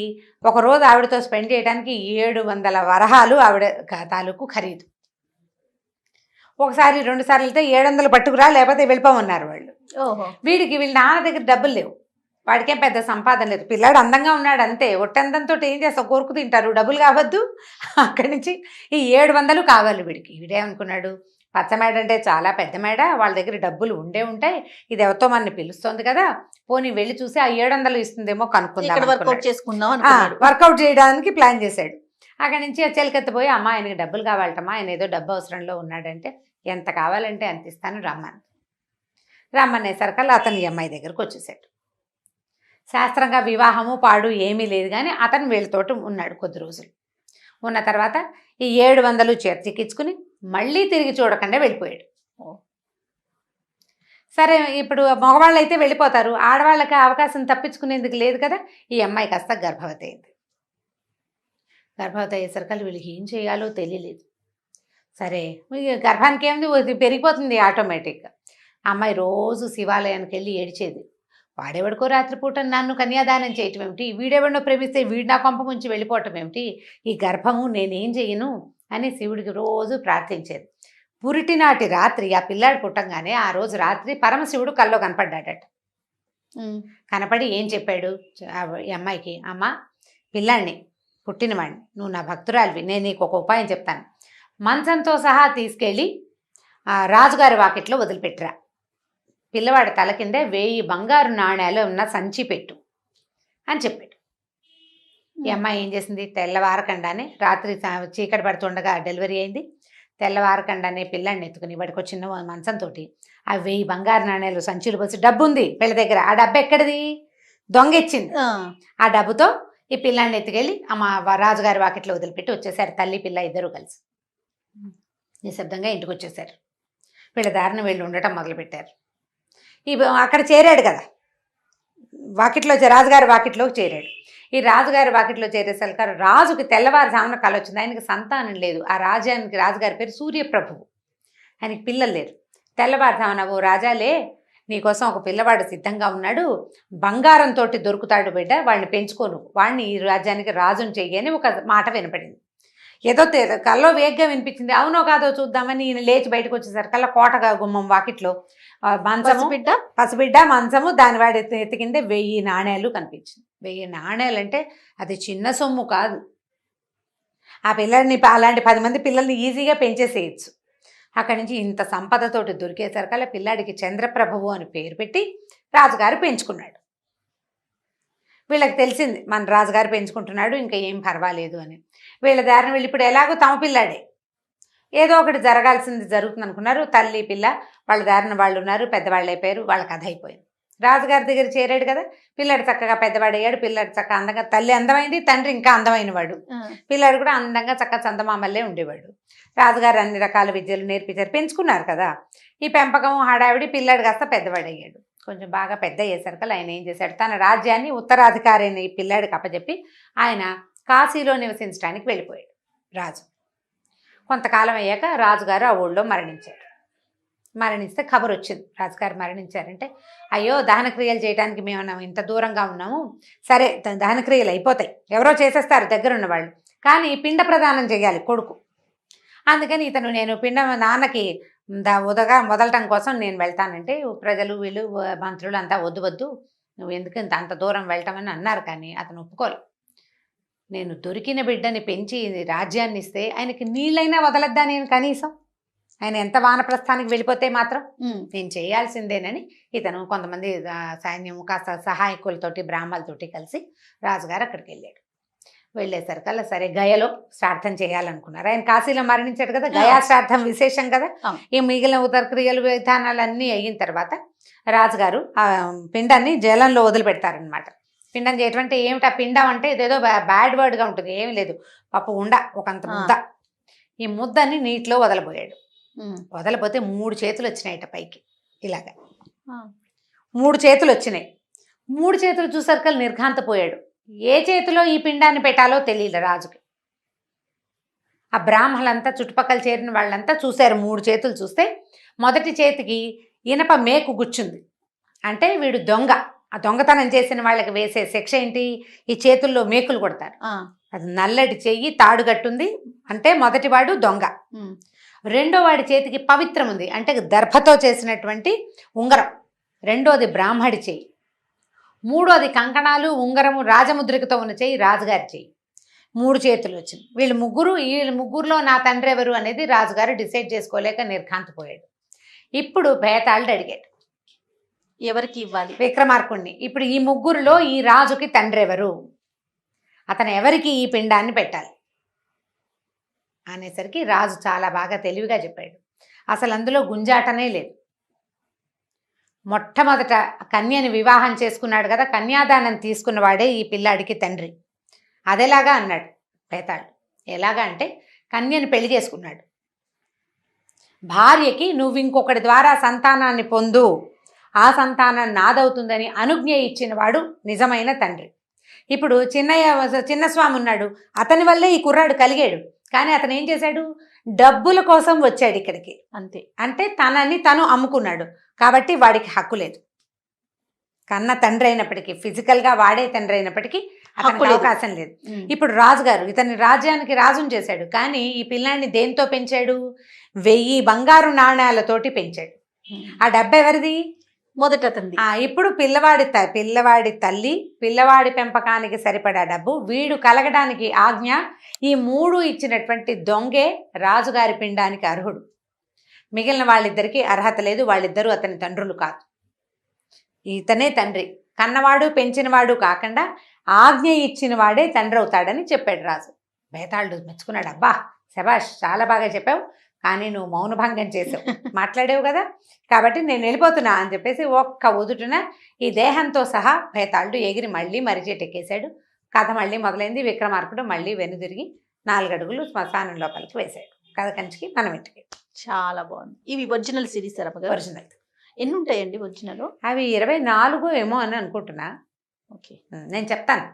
ఒకరోజు ఆవిడతో స్పెండ్ చేయడానికి 700 వరహాలు ఆవిడ తాలూకు ఖరీదు. ఒకసారి 2 సార్లు వెళ్తే 700 పట్టుకురా లేకపోతే వెళ్ళిపోమన్నారు వాళ్ళు. వీడికి వీళ్ళ నాన్న దగ్గర డబ్బులు లేవు, వాడికేం పెద్ద సంపాదన లేదు, పిల్లాడు అందంగా ఉన్నాడు అంతే, ఒట్టందంతో ఏం చేస్తావు, కొరుకు తింటారు, డబ్బులు కావద్దు. అక్కడి నుంచి ఈ 700 కావాలి వీడికి. వీడేమనుకున్నాడు, పచ్చమేడ అంటే చాలా పెద్ద మేడ, వాళ్ళ దగ్గర డబ్బులు ఉంటాయి, ఇది ఎవరితో మనని పిలుస్తోంది కదా, పోనీ వెళ్ళి చూసి ఆ 700 ఇస్తుందేమో కనుక్కుందాం, వర్కౌట్ చేయడానికి ప్లాన్ చేశాడు. అక్కడి నుంచి ఆ చెలికెత్తపోయి, అమ్మ ఆయనకి డబ్బులు కావాలటమ్మా, ఆయన ఏదో డబ్బు అవసరంలో ఉన్నాడంటే, ఎంత కావాలంటే అంత ఇస్తాను రమ్మనేసరికల్లా అతను ఈ అమ్మాయి దగ్గరకు వచ్చేసాడు. శాస్త్రంగా వివాహము పాడు ఏమీ లేదు, కానీ అతను వీళ్ళతోటి ఉన్నాడు కొద్ది రోజులు. ఉన్న తర్వాత ఈ 700 చేర్చిక్కించుకుని మళ్ళీ తిరిగి చూడకుండా వెళ్ళిపోయాడు. సరే ఇప్పుడు మగవాళ్ళు అయితే వెళ్ళిపోతారు, ఆడవాళ్ళకి అవకాశం తప్పించుకునేందుకు లేదు కదా. ఈ అమ్మాయి కాస్త గర్భవతి అయింది. గర్భవతి అయ్యేసరికి వీళ్ళకి ఏం చేయాలో తెలియలేదు. సరే గర్భానికి ఏముంది, పెరిగిపోతుంది ఆటోమేటిక్గా. అమ్మాయి రోజు శివాలయానికి వెళ్ళి ఏడిచేది, వాడెవడికో రాత్రిపూట నన్ను కన్యాదానం చేయటం ఏమిటి, వీడెవడినో ప్రేమిస్తే వీడు నా కొంప ముంచి వెళ్ళిపోవటం ఏమిటి, ఈ గర్భము నేనేం చేయను అని శివుడికి రోజు ప్రార్థించేది. పురిటినాటి రాత్రి ఆ పిల్లాడు పుట్టంగానే ఆ రోజు రాత్రి పరమశివుడు కల్లో కనపడ్డాడట. కనపడి ఏం చెప్పాడు ఈ అమ్మాయికి, అమ్మ పిల్లాడిని పుట్టినవాడిని, నువ్వు నా భక్తురాలివి, నేను నీకు ఒక ఉపాయం చెప్తాను, మంచంతో సహా తీసుకెళ్ళి రాజుగారి వాకిట్లో వదిలిపెట్టరా, పిల్లవాడి తల కింద 1000 బంగారు నాణ్యాలు ఉన్న సంచి పెట్టు అని చెప్పాడు. ఈ అమ్మాయి ఏం చేసింది, తెల్లవారకండానే రాత్రి చీకటి పడుతుండగా డెలివరీ అయింది, తెల్లవారకండానే పిల్లాడిని ఎత్తుకుని వాడికి చిన్న మంచంతో ఆ 1000 బంగారు నాణ్యాలు సంచులు పోసి, డబ్బు ఉంది పిల్ల దగ్గర, ఆ డబ్బు ఎక్కడిది, దొంగ ఇచ్చింది. ఆ డబ్బుతో ఈ పిల్లాడిని ఎత్తుకెళ్ళి రాజుగారి వాకిట్లో వదిలిపెట్టి వచ్చేసారు. తల్లి పిల్ల ఇద్దరు కలిసి నిశ్శబ్దంగా ఇంటికి వచ్చేసారు. వీళ్ళ దారిన వీళ్ళు ఉండటం మొదలుపెట్టారు. అక్కడ చేరాడు కదా వాకిట్లో, రాజుగారి వాకిట్లోకి చేరాడు. ఈ రాజుగారి వాకిట్లో చేరేసరికి రాజుకి తెల్లవారుజామున కల వచ్చింది. ఆయనకి సంతానం లేదు. ఆ రాజుగారి పేరు సూర్యప్రభువు. ఆయనకి పిల్లలు లేరు. తెల్లవారుజామున, ఓ రాజాలే, నీకోసం ఒక పిల్లవాడు సిద్ధంగా ఉన్నాడు, బంగారంతో దొరుకుతాడు బిడ్డ, వాడిని పెంచుకోను, వాడిని ఈ రాజ్యానికి రాజుని చెయ్యి అని ఒక మాట వినపడింది. ఏదో కల్లో వేగ్గా వినిపించింది. అవునో కాదో చూద్దామని ఈయన లేచి బయటకు వచ్చేసరికల్లా కోటగా గుమ్మం వాకిట్లో మంచము, పసిబిడ్డ మంచము, దాని వాడి ఎత్తి కింద 1000 నాణ్యాలు కనిపించింది. 1000 నాణ్యాలు అంటే అది చిన్న సొమ్ము కాదు. ఆ పిల్లల్ని అలాంటి 10 మంది పిల్లల్ని ఈజీగా పెంచేసేయచ్చు. అక్కడి నుంచి ఇంత సంపదతోటి దొరికేసరికల్లా పిల్లాడికి చంద్రప్రభువు అని పేరు పెట్టి రాజుగారు పెంచుకున్నాడు. వీళ్ళకి తెలిసింది మన రాజుగారు పెంచుకుంటున్నాడు, ఇంకా ఏం పర్వాలేదు అని. వీళ్ళ దారిన వీళ్ళు ఇప్పుడు ఎలాగో తమ పిల్లాడే, ఏదో ఒకటి జరగాల్సింది జరుగుతుంది అనుకున్నారు. తల్లి పిల్ల వాళ్ళ దారిన వాళ్ళు ఉన్నారు, పెద్దవాళ్ళు అయిపోయారు, వాళ్ళ కథ అయిపోయింది. రాజుగారి దగ్గర చేరాడు కదా, పిల్లాడు చక్కగా పెద్దవాడయ్యాడు, పిల్లాడు చక్కగా అందంగా, తల్లి అందమైంది, తండ్రి ఇంకా అందమైన వాడు, పిల్లాడు కూడా అందంగా చక్కగా చందమామల్లే ఉండేవాడు. రాజుగారు అన్ని రకాల విద్యలు నేర్పించారు, పెంచుకున్నారు కదా. ఈ పెంపకం హడావిడి, పిల్లాడు కాస్త పెద్దవాడయ్యాడు. కొంచెం బాగా పెద్ద అయ్యేసరికి ఆయన ఏం చేశాడు, తన రాజ్యాన్ని ఉత్తరాధికారి అయిన ఈ పిల్లాడికి అప్పచెప్పి ఆయన కాశీలో నివసించడానికి వెళ్ళిపోయాడు రాజు. కొంతకాలం అయ్యాక రాజుగారు ఆ ఊళ్ళో మరణించాడు. మరణిస్తే ఖబర్ వచ్చింది, రాజుగారు మరణించారంటే. అయ్యో, దహనక్రియలు చేయడానికి మేము ఇంత దూరంగా ఉన్నాము, సరే దహనక్రియలు అయిపోతాయి, ఎవరో చేసేస్తారు దగ్గరున్న వాళ్ళు, కానీ పిండ ప్రదానం చేయాలి కొడుకు. అందుకని నేను నాన్నకి వదలటం కోసం నేను వెళ్తానంటే ప్రజలు వీళ్ళు మంత్రులు అంతా వద్దు నువ్వు ఎందుకు అంత దూరం వెళ్ళటమని అన్నారు, కానీ అతను ఒప్పుకోరు. నేను దొరికిన బిడ్డని పెంచి రాజ్యాన్ని ఇస్తే ఆయనకి నీళ్ళైనా వదలద్దా నేను కనీసం, ఆయన ఎంత వానప్రస్థానికి వెళ్ళిపోతే మాత్రం నేను చేయాల్సిందేనని ఇతను కొంతమంది సైన్యం కాస్త సహాయకులతోటి బ్రాహ్మణులతోటి కలిసి రాజుగారు అక్కడికి వెళ్ళాడు. వెళ్ళేసరికల్లా సరే గయలో శ్రాద్ధం చేయాలనుకున్నారు. ఆయన కాశీలో మరణించాడు కదా, గయా శ్రాద్ధం విశేషం కదా. ఈ మిగిలిన ఉదరక్రియలు విధానాలన్నీ అయిన తర్వాత రాజుగారు ఆ పిండాన్ని జలంలో వదిలిపెడతారనమాట. పిండం చేయటం అంటే ఏమిటి, ఆ పిండం అంటే ఇదేదో బ్యాడ్ వర్డ్గా ఉంటుంది, ఏమి లేదు, పప్పు ఉండ ఒకంత ముద్ద. ఈ ముద్దని నీటిలో వదలబోయాడు. వదలపోతే 3 చేతులు వచ్చినాయిట పైకి, ఇలాగా 3 చేతులు వచ్చినాయి. 3 చేతులు చూసరికల్ నిర్ఘాంతపోయాడు. ఏ చేతిలో ఈ పిండాన్ని పెట్టాలో తెలియదు రాజుకి. ఆ బ్రాహ్మణులంతా చుట్టుపక్కల చేరిన వాళ్ళంతా చూశారు. 3 చేతులు చూస్తే మొదటి చేతికి ఇనప మేకు గుచ్చుంది. అంటే వీడు దొంగ. ఆ దొంగతనం చేసిన వాళ్ళకి వేసే శిక్ష ఏంటి, ఈ చేతుల్లో మేకులు కొడతారు. అది నల్లటి చెయ్యి తాడుగట్టుంది, అంటే మొదటివాడు దొంగ. రెండో వాడి చేతికి పవిత్రం ఉంది, అంటే దర్భతో చేసినటువంటి ఉంగరం. రెండోది బ్రాహ్మడి చెయ్యి. మూడోది కంకణాలు ఉంగరము రాజముద్రికతో ఉన్న చెయ్యి రాజుగారి చెయ్యి. 3 చేతులు వచ్చింది. వీళ్ళ ముగ్గురులో నా తండ్రి ఎవరు అనేది రాజుగారు డిసైడ్ చేసుకోలేక నిర్ఘాంతపోయాడు. ఇప్పుడు భేతాళుడు అడిగాడు ఎవరికి ఇవ్వాలి, విక్రమార్కుడిని. ఇప్పుడు ఈ ముగ్గురులో ఈ రాజుకి తండ్రి ఎవరు, అతను ఎవరికి ఈ పిండాన్ని పెట్టాలి అనేసరికి రాజు చాలా బాగా తెలివిగా చెప్పాడు. అసలు అందులో గుంజాటనే లేదు. మొట్టమొదట కన్యని వివాహం చేసుకున్నాడు కదా, కన్యాదానం తీసుకున్నవాడే ఈ పిల్లాడికి తండ్రి. అదేలాగా అన్నాడు భేతాళుడు. ఎలాగా అంటే కన్యని పెళ్లి చేసుకున్నాడు. భార్యకి నువ్వు ఇంకొకటి ద్వారా సంతానాన్ని పొందు, ఆ సంతానం నాదవుతుందని అనుజ్ఞ ఇచ్చినవాడు నిజమైన తండ్రి. ఇప్పుడు చిన్నస్వామి ఉన్నాడు, అతని వల్లే ఈ కుర్రాడు కలిగాడు. కానీ అతను ఏం చేశాడు, డబ్బుల కోసం వచ్చాడు ఇక్కడికి, అంతే. అంటే తనని తను అమ్ముకున్నాడు, కాబట్టి వాడికి హక్కు లేదు. కన్న తండ్రి అయినప్పటికీ, ఫిజికల్గా వాడే తండ్రి అయినప్పటికీ అతనికి అవకాశం లేదు. ఇప్పుడు రాజుగారు ఇతని రాజ్యానికి రాజుని చేశాడు, కానీ ఈ పిల్లాన్ని దేంతో పెంచాడు, 1000 బంగారు నాణ్యాలతోటి పెంచాడు. ఆ డబ్బు ఎవరిది, మొదట అతనిది. ఇప్పుడు పిల్లవాడి తల్లి, పిల్లవాడి పెంపకానికి సరిపడా డబ్బు, వీడు కలగడానికి ఆజ్ఞ, ఈ 3 ఇచ్చినటువంటి దొంగే రాజుగారి పిండానికి అర్హుడు. మిగిలిన వాళ్ళిద్దరికీ అర్హత లేదు, వాళ్ళిద్దరూ అతని తండ్రులు కాదు. ఇతనే తండ్రి, కన్నవాడు పెంచినవాడు కాకుండా ఆజ్ఞ ఇచ్చిన వాడే తండ్రి అవుతాడని చెప్పాడు రాజు. భేతాళుడు మెచ్చుకున్నాడు. అబ్బా శభాష్, చాలా బాగా చెప్పావు, కానీ నువ్వు మౌనభంగం చేసావు, మాట్లాడేవు కదా, కాబట్టి నేను వెళ్ళిపోతున్నా అని చెప్పేసి ఒక్క ఉదుటున ఈ దేహంతో సహా భేతాళుడు ఎగిరి మళ్ళీ మరిచెట్టు ఎక్కేశాడు. కథ మళ్ళీ మొదలైంది. విక్రమార్కుడు మళ్ళీ వెనుదిరిగి 4 అడుగులు శ్మశానం లోపలికి వేశాడు. కథ కంచికి మనం ఇంటికి. చాలా బాగుంది. ఇవి ఒరిజినల్ సిరీస్ ఒరిజినల్. ఎన్ని ఉంటాయండి ఒరిజినల్? అవి 24 ఏమో అని అనుకుంటున్నా. ఓకే, నేను చెప్తాను.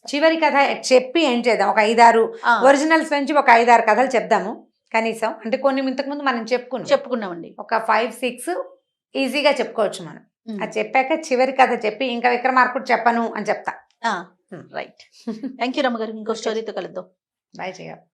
చివరి కథ చెప్పి ఏం చేద్దాం, ఒక 5-6 ఒరిజినల్స్ నుంచి ఒక 5-6 కథలు చెప్దాము కనీసం. అంటే కొన్ని ఇంతకుముందు మనం చెప్పుకున్నామండి. ఒక 5-6 ఈజీగా చెప్పుకోవచ్చు మనం. అది చెప్పాక చివరి కథ చెప్పి ఇంకా విక్రమార్కుడు చెప్పను అని చెప్తా. రైట్. థ్యాంక్ యూ రమ్మ గారు. ఇంకో స్టోరీతో కలుద్దాం. బాయ్.